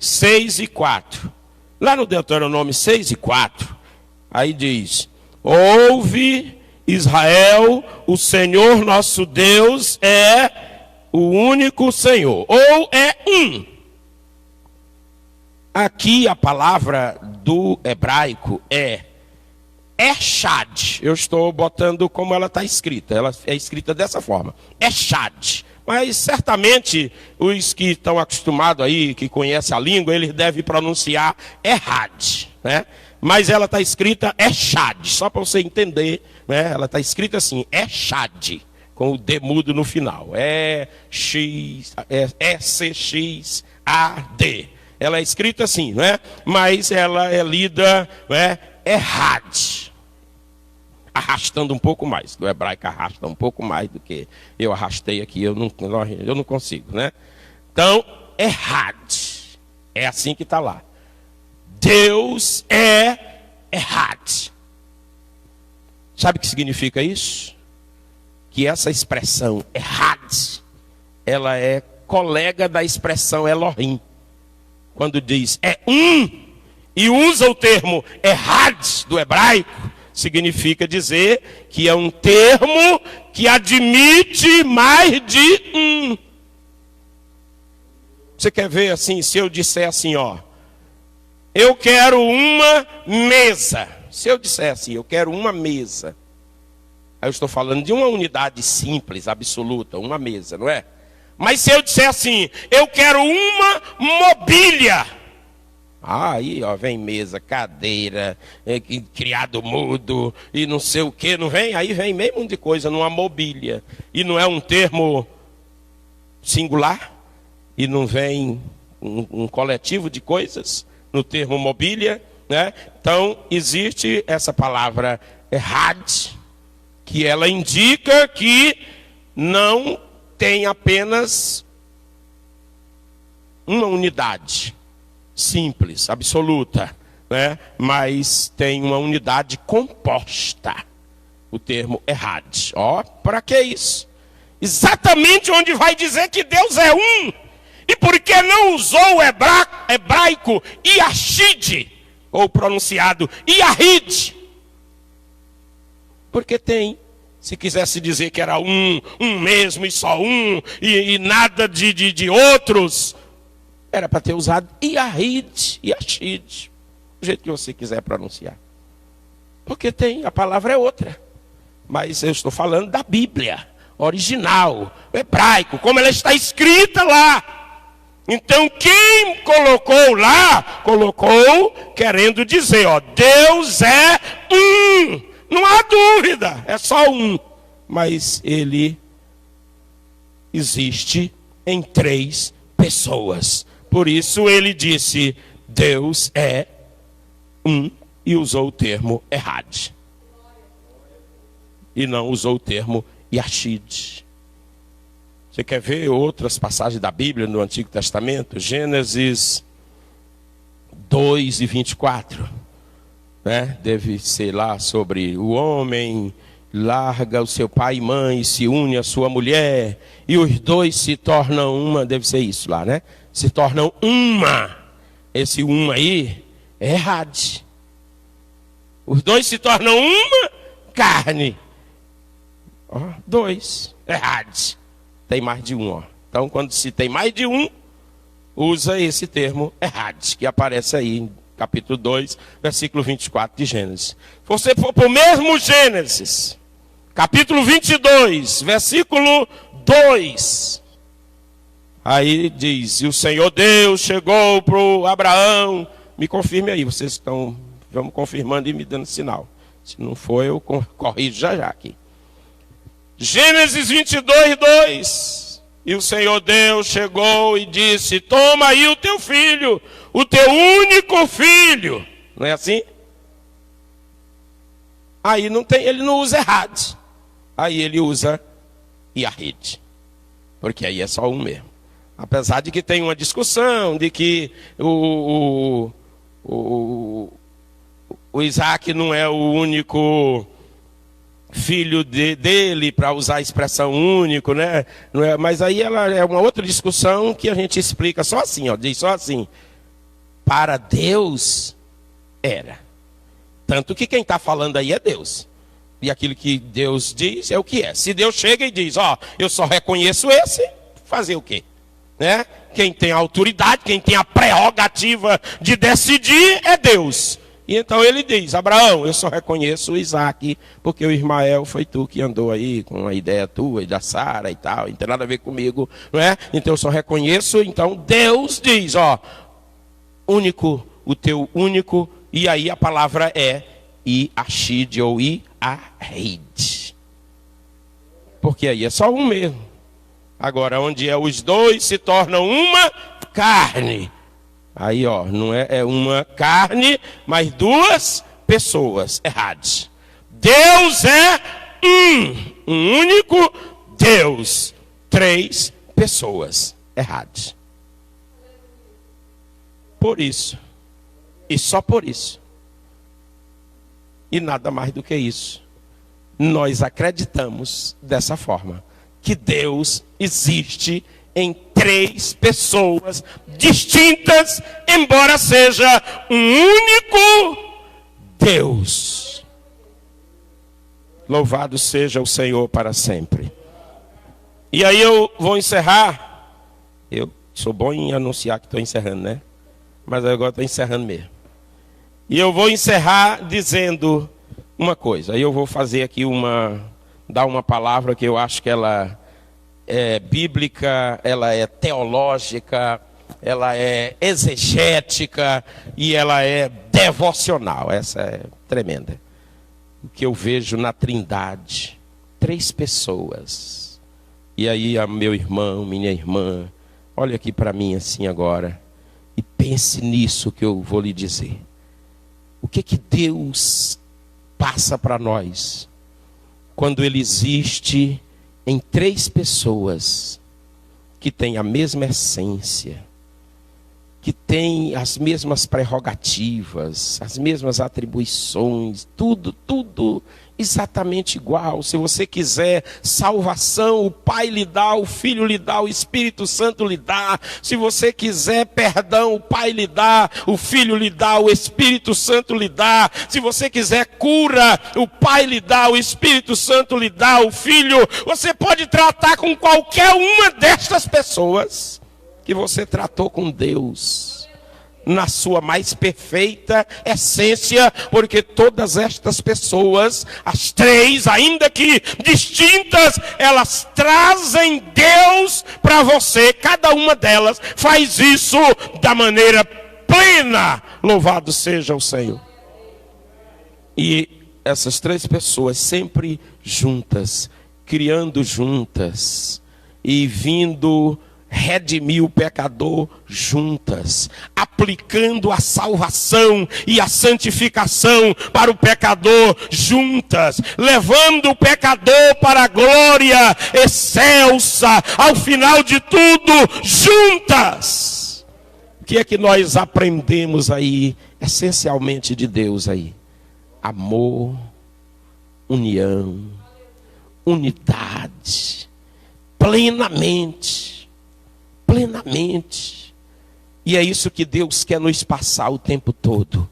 6:4. Lá no Deuteronômio 6:4, aí diz: ouve, Israel, o Senhor nosso Deus é o único Senhor, ou é um. Aqui a palavra do hebraico é Echad. Eu estou botando como ela está escrita. Ela é escrita dessa forma. Echad. Mas certamente os que estão acostumados aí, que conhecem a língua, eles devem pronunciar Errad, né? Mas ela está escrita Echad, só para você entender, né? Ela está escrita assim, Echad, com o D mudo no final. E-C-X-A-D. Ela é escrita assim, né? Mas ela é lida, né? Errad. Arrastando um pouco mais. O hebraico arrasta um pouco mais do que eu arrastei aqui. Eu não consigo, né? Então, Errad. É assim que está lá. Deus é Errad. Sabe o que significa isso? que essa expressão Ehad, ela é colega da expressão Elohim. Quando diz é um e usa o termo Ehad do hebraico, significa dizer que é um termo que admite mais de um. Você quer ver assim, se eu disser assim, ó, eu quero uma mesa. Se eu disser assim, eu quero uma mesa. Aí eu estou falando de uma unidade simples, absoluta, uma mesa, não é? Mas se eu disser assim, eu quero uma mobília. Aí, ó, vem mesa, cadeira, criado mudo e não sei o que, não vem? Aí vem meio mundo de coisa numa mobília. E não é um termo singular? E não vem um coletivo de coisas no termo mobília, né? Então, existe essa palavra Ehad, que ela indica que não tem apenas uma unidade simples, absoluta, né? Mas tem uma unidade composta. O termo Ehad. Ó, para que isso? Exatamente onde vai dizer que Deus é um. E por que não usou o hebraico Yahid, ou pronunciado Yahid? Porque tem. Se quisesse dizer que era um mesmo e só um, e nada de outros, era para ter usado Yahid, Yahid, do jeito que você quiser pronunciar. Porque tem, a palavra é outra. Mas eu estou falando da Bíblia original, hebraico, como ela está escrita lá. Então quem colocou lá, colocou querendo dizer, ó, Deus é um. Não há dúvida, é só um. Mas ele existe em 3 pessoas. Por isso ele disse, Deus é um, e usou o termo Ehad. E não usou o termo Yahid. Você quer ver outras passagens da Bíblia no Antigo Testamento? Gênesis 2 e 24. Né? Deve ser lá sobre o homem larga o seu pai e mãe e se une à sua mulher. E os dois se tornam uma. Deve ser isso lá, né? Se tornam uma. Esse uma aí é Ehad. Os dois se tornam uma carne. Ó, 2. Ehad. Tem mais de um, ó. Então, quando se tem mais de um, usa esse termo Ehad, que aparece aí em capítulo 2, versículo 24 de Gênesis. Se você for para o mesmo Gênesis, capítulo 22, versículo 2, aí diz, e o Senhor Deus chegou para o Abraão, me confirme aí, vocês estão, vamos confirmando e me dando sinal. Se não for, eu corrijo já aqui. Gênesis 22, 2. E o Senhor Deus chegou e disse, toma aí o teu filho, o teu único filho. Não é assim? Aí não tem, ele não usa Ehad. Aí ele usa Yahid. Porque aí é só um mesmo. Apesar de que tem uma discussão de que o Isaac não é o único filho dele, para usar a expressão único, né? Não é, mas aí ela é uma outra discussão que a gente explica só assim, ó, diz só assim. Para Deus era. Tanto que quem está falando aí é Deus. E aquilo que Deus diz é o que é. Se Deus chega e diz, ó, eu só reconheço esse, fazer o quê? Né? Quem tem a autoridade, quem tem a prerrogativa de decidir é Deus. E então ele diz, Abraão, eu só reconheço o Isaac, porque o Ismael foi tu que andou aí com a ideia tua e da Sara e tal, não tem nada a ver comigo, não é? Então eu só reconheço, então Deus diz, ó, único, o teu único, e aí a palavra é Yahid ou Yahid. Porque aí é só um mesmo. Agora, onde é os dois se tornam uma carne. Aí, ó, não é uma carne, mas 2 pessoas. Errado. Deus é um único Deus. 3 pessoas. Errado. Por isso. E só por isso. E nada mais do que isso. nós acreditamos dessa forma, que Deus existe em 3 pessoas distintas, embora seja um único Deus. Louvado seja o Senhor para sempre. E aí eu vou encerrar. Eu sou bom em anunciar que estou encerrando, né? Mas agora estou encerrando mesmo. E eu vou encerrar dizendo uma coisa. Aí eu vou fazer aqui dar uma palavra que eu acho que ela é bíblica, ela é teológica, ela é exegética e ela é devocional. Essa é tremenda. O que eu vejo na Trindade, 3 pessoas. E aí, meu irmão, minha irmã, olha aqui para mim assim agora e pense nisso que eu vou lhe dizer. O que Deus passa para nós quando Ele existe em 3 pessoas que têm a mesma essência, que têm as mesmas prerrogativas, as mesmas atribuições, tudo exatamente igual. Se você quiser salvação, o Pai lhe dá, o Filho lhe dá, o Espírito Santo lhe dá. Se você quiser perdão, o Pai lhe dá, o Filho lhe dá, o Espírito Santo lhe dá. Se você quiser cura, o Pai lhe dá, o Espírito Santo lhe dá, o Filho. Você pode tratar com qualquer uma destas pessoas que você tratou com Deus, na sua mais perfeita essência, porque todas estas pessoas, as 3, ainda que distintas, elas trazem Deus para você. Cada uma delas faz isso da maneira plena. Louvado seja o Senhor. E essas 3 pessoas sempre juntas, criando juntas e vindo redimir o pecador juntas, aplicando a salvação e a santificação para o pecador juntas, levando o pecador para a glória excelsa, ao final de tudo, juntas. O que é que nós aprendemos aí, essencialmente de Deus aí? Amor, união, unidade, plenamente. E é isso que Deus quer nos passar o tempo todo.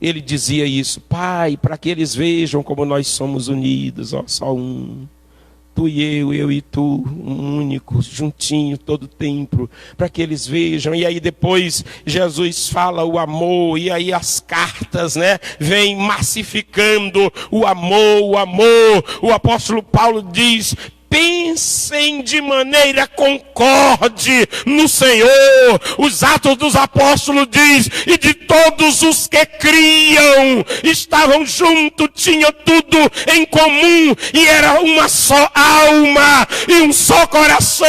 Ele dizia isso: Pai, para que eles vejam como nós somos unidos, ó, só um. Tu e eu e tu, um único, juntinho, todo tempo, para que eles vejam. E aí depois Jesus fala o amor, e aí as cartas, né, vêm massificando o amor. O apóstolo Paulo diz: pensem de maneira concorde no Senhor. Os Atos dos Apóstolos diz: e de todos os que criam, estavam juntos, tinham tudo em comum, e era uma só alma, e um só coração.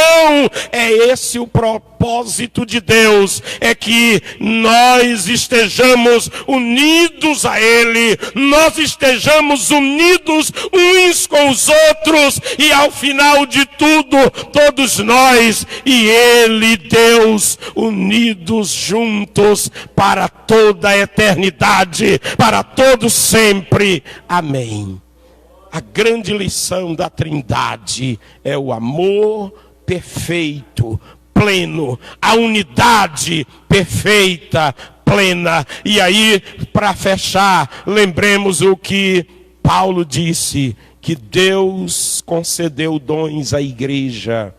É esse o propósito de Deus, é que nós estejamos unidos a Ele, nós estejamos unidos uns com os outros, e ao final de tudo, todos nós e Ele, Deus, unidos juntos para toda a eternidade, para todo sempre. Amém. A grande lição da Trindade é o amor perfeito, pleno, a unidade perfeita, plena. E aí, para fechar, lembremos o que Paulo disse, que Deus concedeu dons à igreja,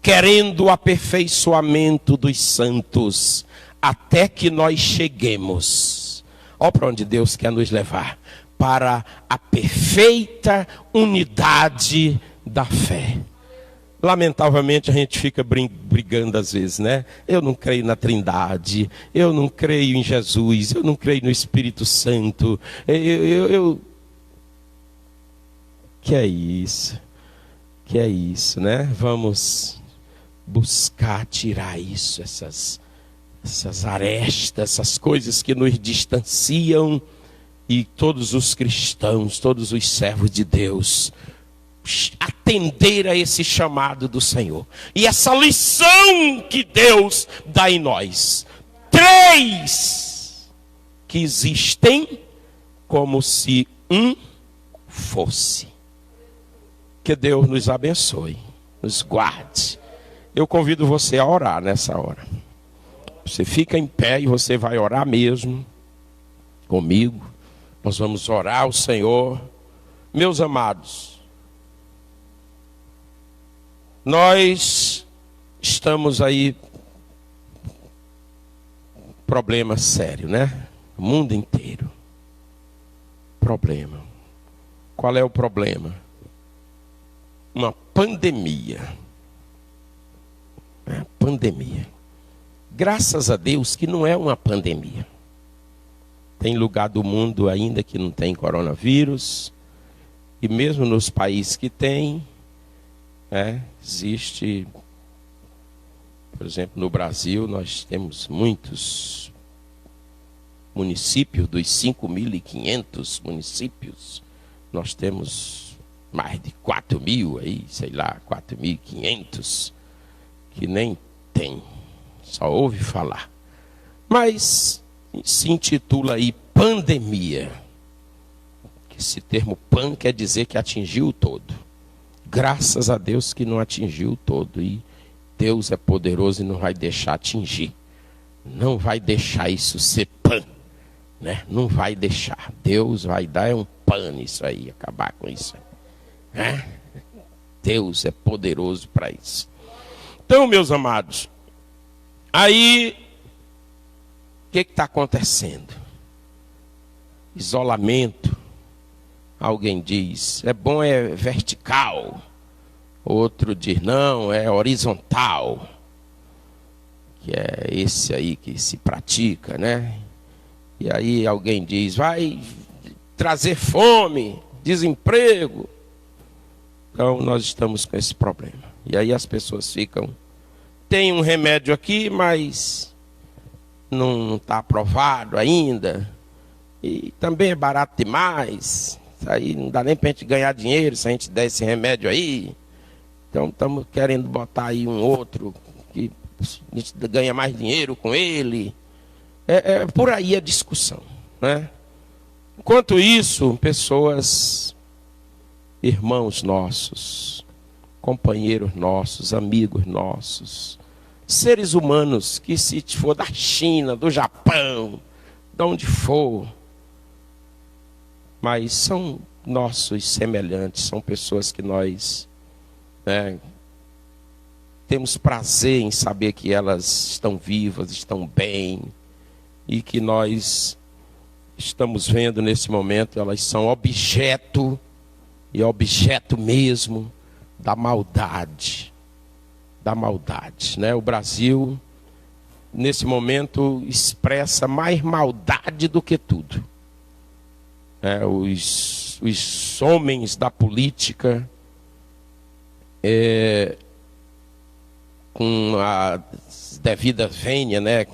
querendo o aperfeiçoamento dos santos, até que nós cheguemos. Olha para onde Deus quer nos levar: para a perfeita unidade da fé. Lamentavelmente a gente fica brigando às vezes, né? Eu não creio na Trindade, eu não creio em Jesus, eu não creio no Espírito Santo. Que é isso? Que é isso, né? Vamos buscar tirar isso, essas arestas, essas coisas que nos distanciam, e todos os cristãos, todos os servos de Deus, atender a esse chamado do Senhor. E essa lição que Deus dá em nós. 3 que existem como se um fosse. Que Deus nos abençoe, nos guarde. Eu convido você a orar nessa hora. Você fica em pé e você vai orar mesmo comigo. Nós vamos orar ao Senhor. Meus amados, nós estamos aí, problema sério, né? O mundo inteiro. Problema. Qual é o problema? Uma pandemia. Pandemia. Graças a Deus que não é uma pandemia. Tem lugar do mundo ainda que não tem coronavírus. E mesmo nos países que tem, existe, por exemplo, no Brasil, nós temos muitos municípios, dos 5.500 municípios, nós temos mais de 4.000 aí, sei lá, 4.500, que nem tem, só ouve falar. Mas se intitula aí pandemia. Esse termo pan quer dizer que atingiu o todo. Graças a Deus que não atingiu o todo. E Deus é poderoso e não vai deixar atingir. Não vai deixar isso ser pan. Né? Não vai deixar. Deus vai dar um pan nisso aí, acabar com isso. Né? Deus é poderoso para isso. Então, meus amados, aí o que está acontecendo? Isolamento. Alguém diz, é bom, é vertical. Outro diz, não, é horizontal. Que é esse aí que se pratica, né? E aí alguém diz, vai trazer fome, desemprego. Então nós estamos com esse problema. E aí as pessoas ficam, tem um remédio aqui, mas não está aprovado ainda. E também é barato demais. Isso aí não dá nem para a gente ganhar dinheiro se a gente der esse remédio aí. Então estamos querendo botar aí um outro que a gente ganha mais dinheiro com ele. Por aí a discussão, né? Enquanto isso, pessoas, irmãos nossos, companheiros nossos, amigos nossos, seres humanos que se for da China, do Japão, de onde for, mas são nossos semelhantes, são pessoas que nós temos prazer em saber que elas estão vivas, estão bem, e que nós estamos vendo nesse momento, elas são objeto, e objeto mesmo, da maldade. Da maldade, né? O Brasil, nesse momento, expressa mais maldade do que tudo. Os homens da política, com a devida vênia, né,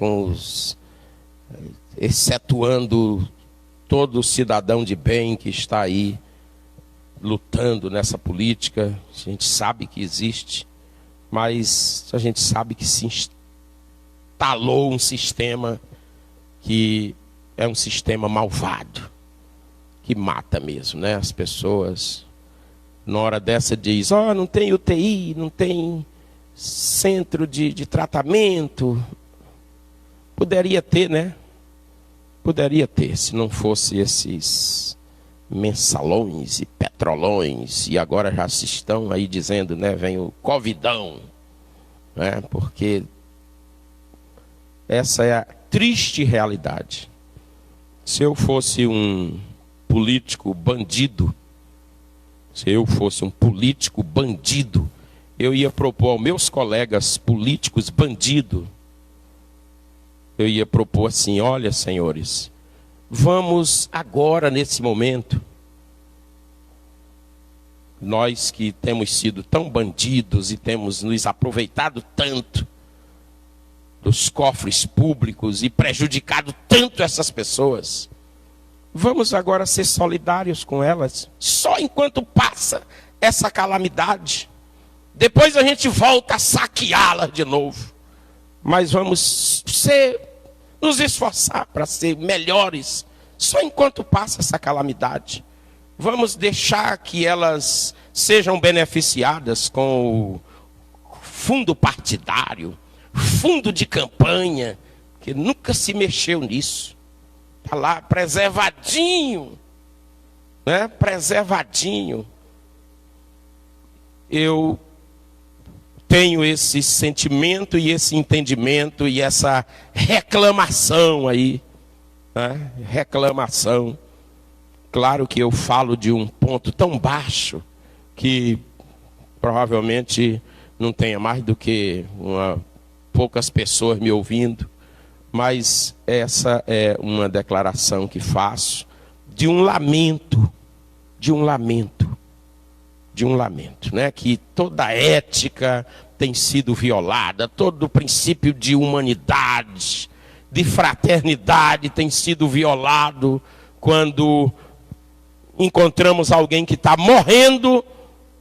excetuando todo cidadão de bem que está aí lutando nessa política. A gente sabe que existe, mas a gente sabe que se instalou um sistema que é um sistema malvado, que mata mesmo, né? As pessoas, na hora dessa, diz, não tem UTI, não tem centro de tratamento. Poderia ter, né? Poderia ter, se não fosse esses mensalões e petrolões, e agora já se estão aí dizendo, né? Vem o Covidão, né? Porque essa é a triste realidade. Se eu fosse um político bandido, eu ia propor aos meus colegas políticos bandidos, eu ia propor assim, olha, senhores, vamos agora, nesse momento, nós que temos sido tão bandidos e temos nos aproveitado tanto dos cofres públicos e prejudicado tanto essas pessoas, vamos agora ser solidários com elas, só enquanto passa essa calamidade. Depois a gente volta a saqueá-las de novo. Mas vamos nos esforçar para ser melhores, só enquanto passa essa calamidade. Vamos deixar que elas sejam beneficiadas com o fundo partidário, fundo de campanha, que nunca se mexeu nisso. Está lá preservadinho, né? Preservadinho. Eu tenho esse sentimento e esse entendimento e essa reclamação aí, né? Reclamação. Claro que eu falo de um ponto tão baixo que provavelmente não tenha mais do que poucas pessoas me ouvindo, mas essa é uma declaração que faço de um lamento, né? Que toda a ética tem sido violada, todo o princípio de humanidade, de fraternidade tem sido violado quando encontramos alguém que está morrendo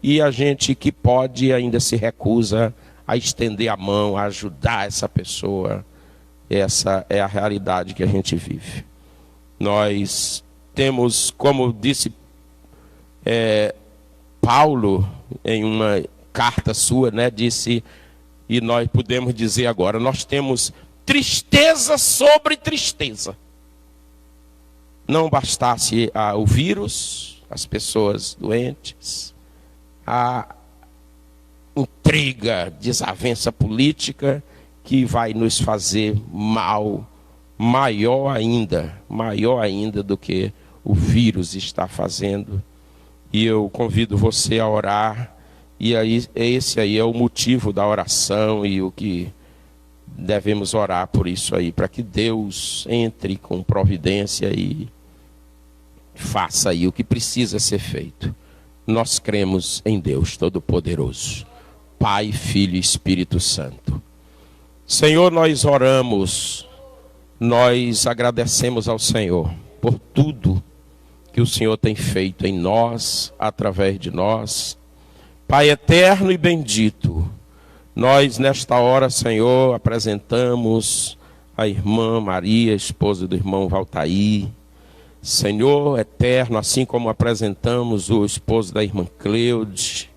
e a gente que pode ainda se recusa a estender a mão, a ajudar essa pessoa. Essa é a realidade que a gente vive. Nós temos, como disse Paulo em uma carta sua, né, disse, e nós podemos dizer agora, nós temos tristeza sobre tristeza. Não bastasse o vírus, as pessoas doentes, a intriga, desavença política que vai nos fazer mal, maior ainda do que o vírus está fazendo. E eu convido você a orar, e aí, esse aí é o motivo da oração e o que devemos orar por isso aí, para que Deus entre com providência e faça aí o que precisa ser feito. Nós cremos em Deus Todo-Poderoso, Pai, Filho e Espírito Santo. Senhor, nós oramos, nós agradecemos ao Senhor por tudo que o Senhor tem feito em nós, através de nós. Pai eterno e bendito, nós nesta hora, Senhor, apresentamos a irmã Maria, esposa do irmão Valtair. Senhor eterno, assim como apresentamos o esposo da irmã Cleude,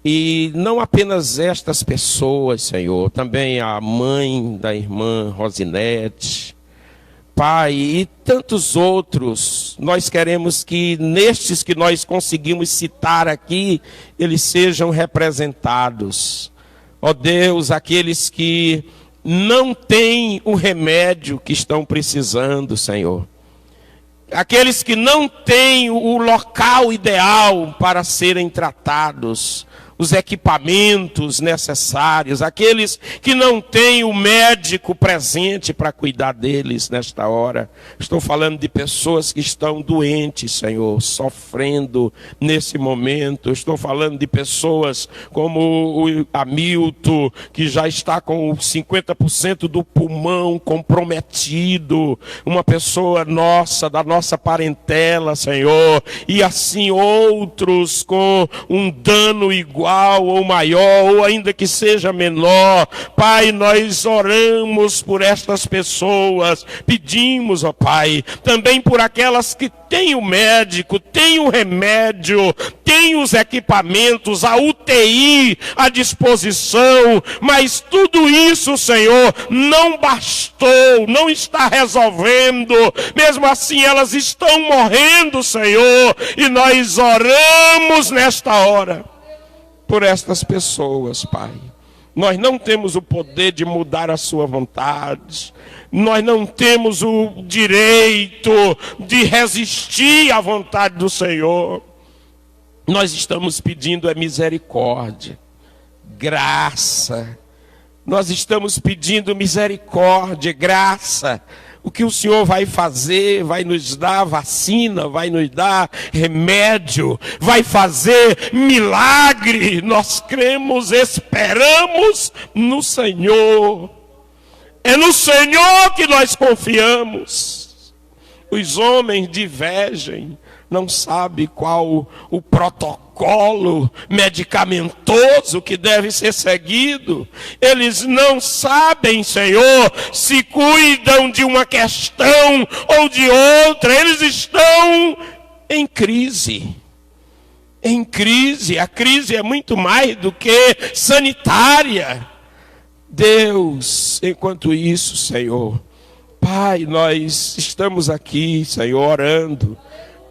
e não apenas estas pessoas, Senhor, também a mãe da irmã Rosinete, Pai, e tantos outros, nós queremos que nestes que nós conseguimos citar aqui, eles sejam representados. Ó Deus, aqueles que não têm o remédio que estão precisando, Senhor. Aqueles que não têm o local ideal para serem tratados, os equipamentos necessários, aqueles que não têm o médico presente para cuidar deles nesta hora. Estou falando de pessoas que estão doentes, Senhor, sofrendo nesse momento. Estou falando de pessoas como o Hamilton, que já está com 50% do pulmão comprometido. Uma pessoa nossa, da nossa parentela, Senhor. E assim outros com um dano igual ou maior, ou ainda que seja menor. Pai, nós oramos por estas pessoas, pedimos, ó Pai, também por aquelas que têm o médico, têm o remédio, têm os equipamentos, a UTI à disposição, mas tudo isso, Senhor, não bastou, não está resolvendo. Mesmo assim elas estão morrendo, Senhor, e nós oramos nesta hora por estas pessoas, Pai. Nós não temos o poder de mudar a sua vontade. Nós não temos o direito de resistir à vontade do Senhor. Nós estamos pedindo misericórdia, graça. Nós estamos pedindo misericórdia, graça. O que o Senhor vai fazer, vai nos dar vacina, vai nos dar remédio, vai fazer milagre. Nós cremos, esperamos no Senhor. É no Senhor que nós confiamos. Os homens divergem, não sabem qual o protocolo medicamentoso que deve ser seguido. Eles não sabem, Senhor, se cuidam de uma questão ou de outra. Eles estão em crise. Em crise, a crise é muito mais do que sanitária. Deus, enquanto isso, Senhor, Pai, nós estamos aqui, Senhor, orando,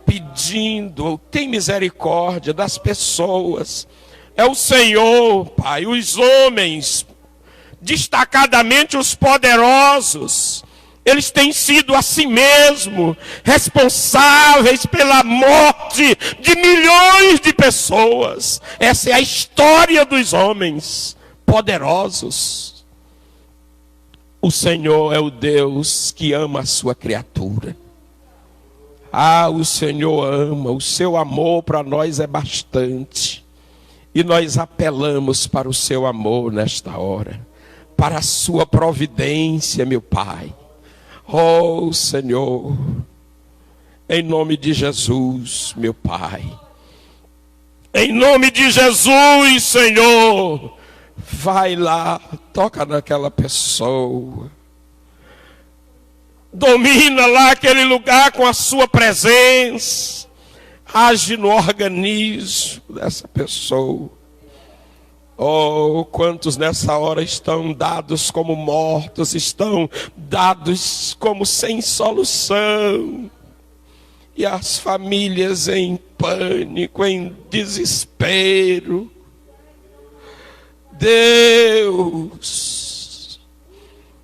pedindo, tem misericórdia das pessoas. É o Senhor, Pai, os homens, destacadamente os poderosos, eles têm sido assim mesmo responsáveis pela morte de milhões de pessoas. Essa é a história dos homens poderosos. O Senhor é o Deus que ama a sua criatura. Ah, o Senhor ama, o seu amor para nós é bastante. E nós apelamos para o seu amor nesta hora, para a sua providência, meu Pai. Oh, Senhor, em nome de Jesus, meu Pai, em nome de Jesus, Senhor, vai lá, toca naquela pessoa, domina lá aquele lugar com a sua presença, age no organismo dessa pessoa. Oh, quantos nessa hora estão dados como mortos, estão dados como sem solução. E as famílias em pânico, em desespero. Deus,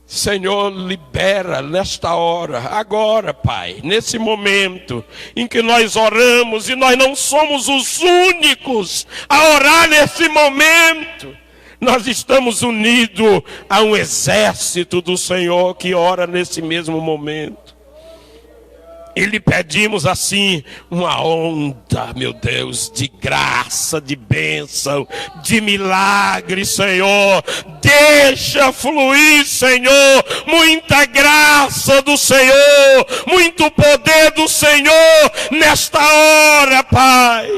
Senhor, libera nesta hora, agora, Pai, nesse momento em que nós oramos, e nós não somos os únicos a orar nesse momento. Nós estamos unidos a um exército do Senhor que ora nesse mesmo momento. E lhe pedimos assim uma onda, meu Deus, de graça, de bênção, de milagre, Senhor. Deixa fluir, Senhor, muita graça do Senhor, muito poder do Senhor nesta hora, Pai.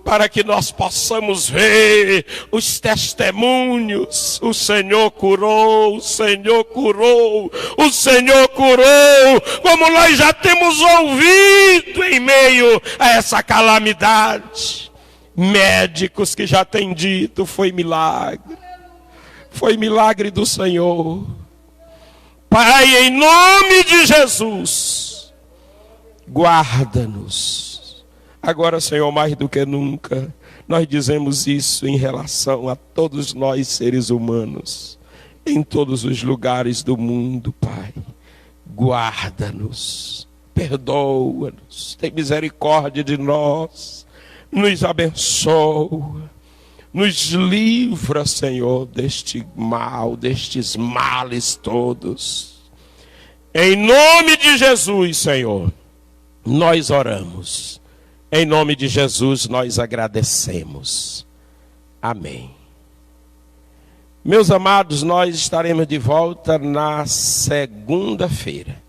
Para que nós possamos ver os testemunhos. O Senhor curou, o Senhor curou, o Senhor curou, como nós já temos ouvido em meio a essa calamidade. Médicos que já têm dito, foi milagre do Senhor. Pai, em nome de Jesus, guarda-nos. Agora, Senhor, mais do que nunca, nós dizemos isso em relação a todos nós, seres humanos, em todos os lugares do mundo, Pai. Guarda-nos, perdoa-nos, tem misericórdia de nós, nos abençoa, nos livra, Senhor, deste mal, destes males todos. Em nome de Jesus, Senhor, nós oramos. Em nome de Jesus, nós agradecemos. Amém. Meus amados, nós estaremos de volta na segunda-feira,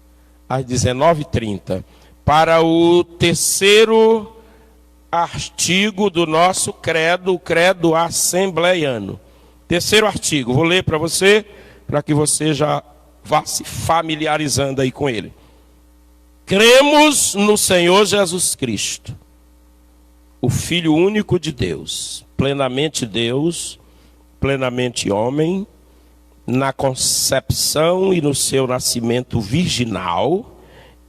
às 19h30, para o terceiro artigo do nosso credo, o credo assembleiano. Terceiro artigo, vou ler para você, para que você já vá se familiarizando aí com ele. Cremos no Senhor Jesus Cristo, o Filho único de Deus, plenamente homem, na concepção e no seu nascimento virginal,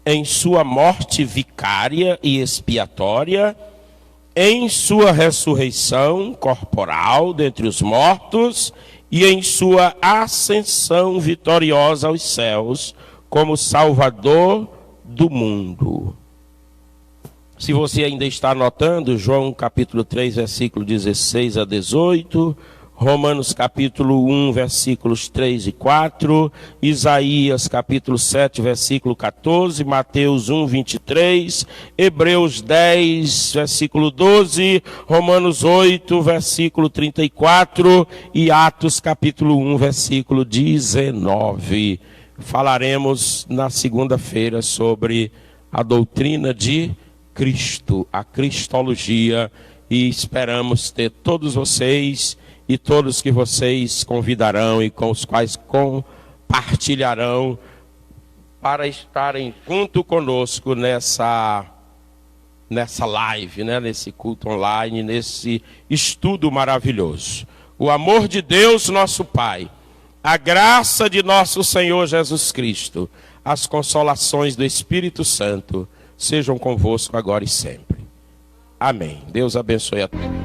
em sua morte vicária e expiatória, em sua ressurreição corporal dentre os mortos e em sua ascensão vitoriosa aos céus, como Salvador do mundo. Se você ainda está anotando, João capítulo 3, versículo 16 a 18, Romanos capítulo 1, versículos 3 e 4, Isaías capítulo 7, versículo 14, Mateus 1, 23, Hebreus 10, versículo 12, Romanos 8, versículo 34 e Atos capítulo 1, versículo 19. Falaremos na segunda-feira sobre a doutrina de Cristo, a cristologia, e esperamos ter todos vocês e todos que vocês convidarão e com os quais compartilharão para estarem junto conosco nessa nessa live, né? Nesse culto online, nesse estudo maravilhoso. O amor de Deus, nosso Pai, a graça de nosso Senhor Jesus Cristo, as consolações do Espírito Santo, sejam convosco agora e sempre. Amém. Deus abençoe a todos.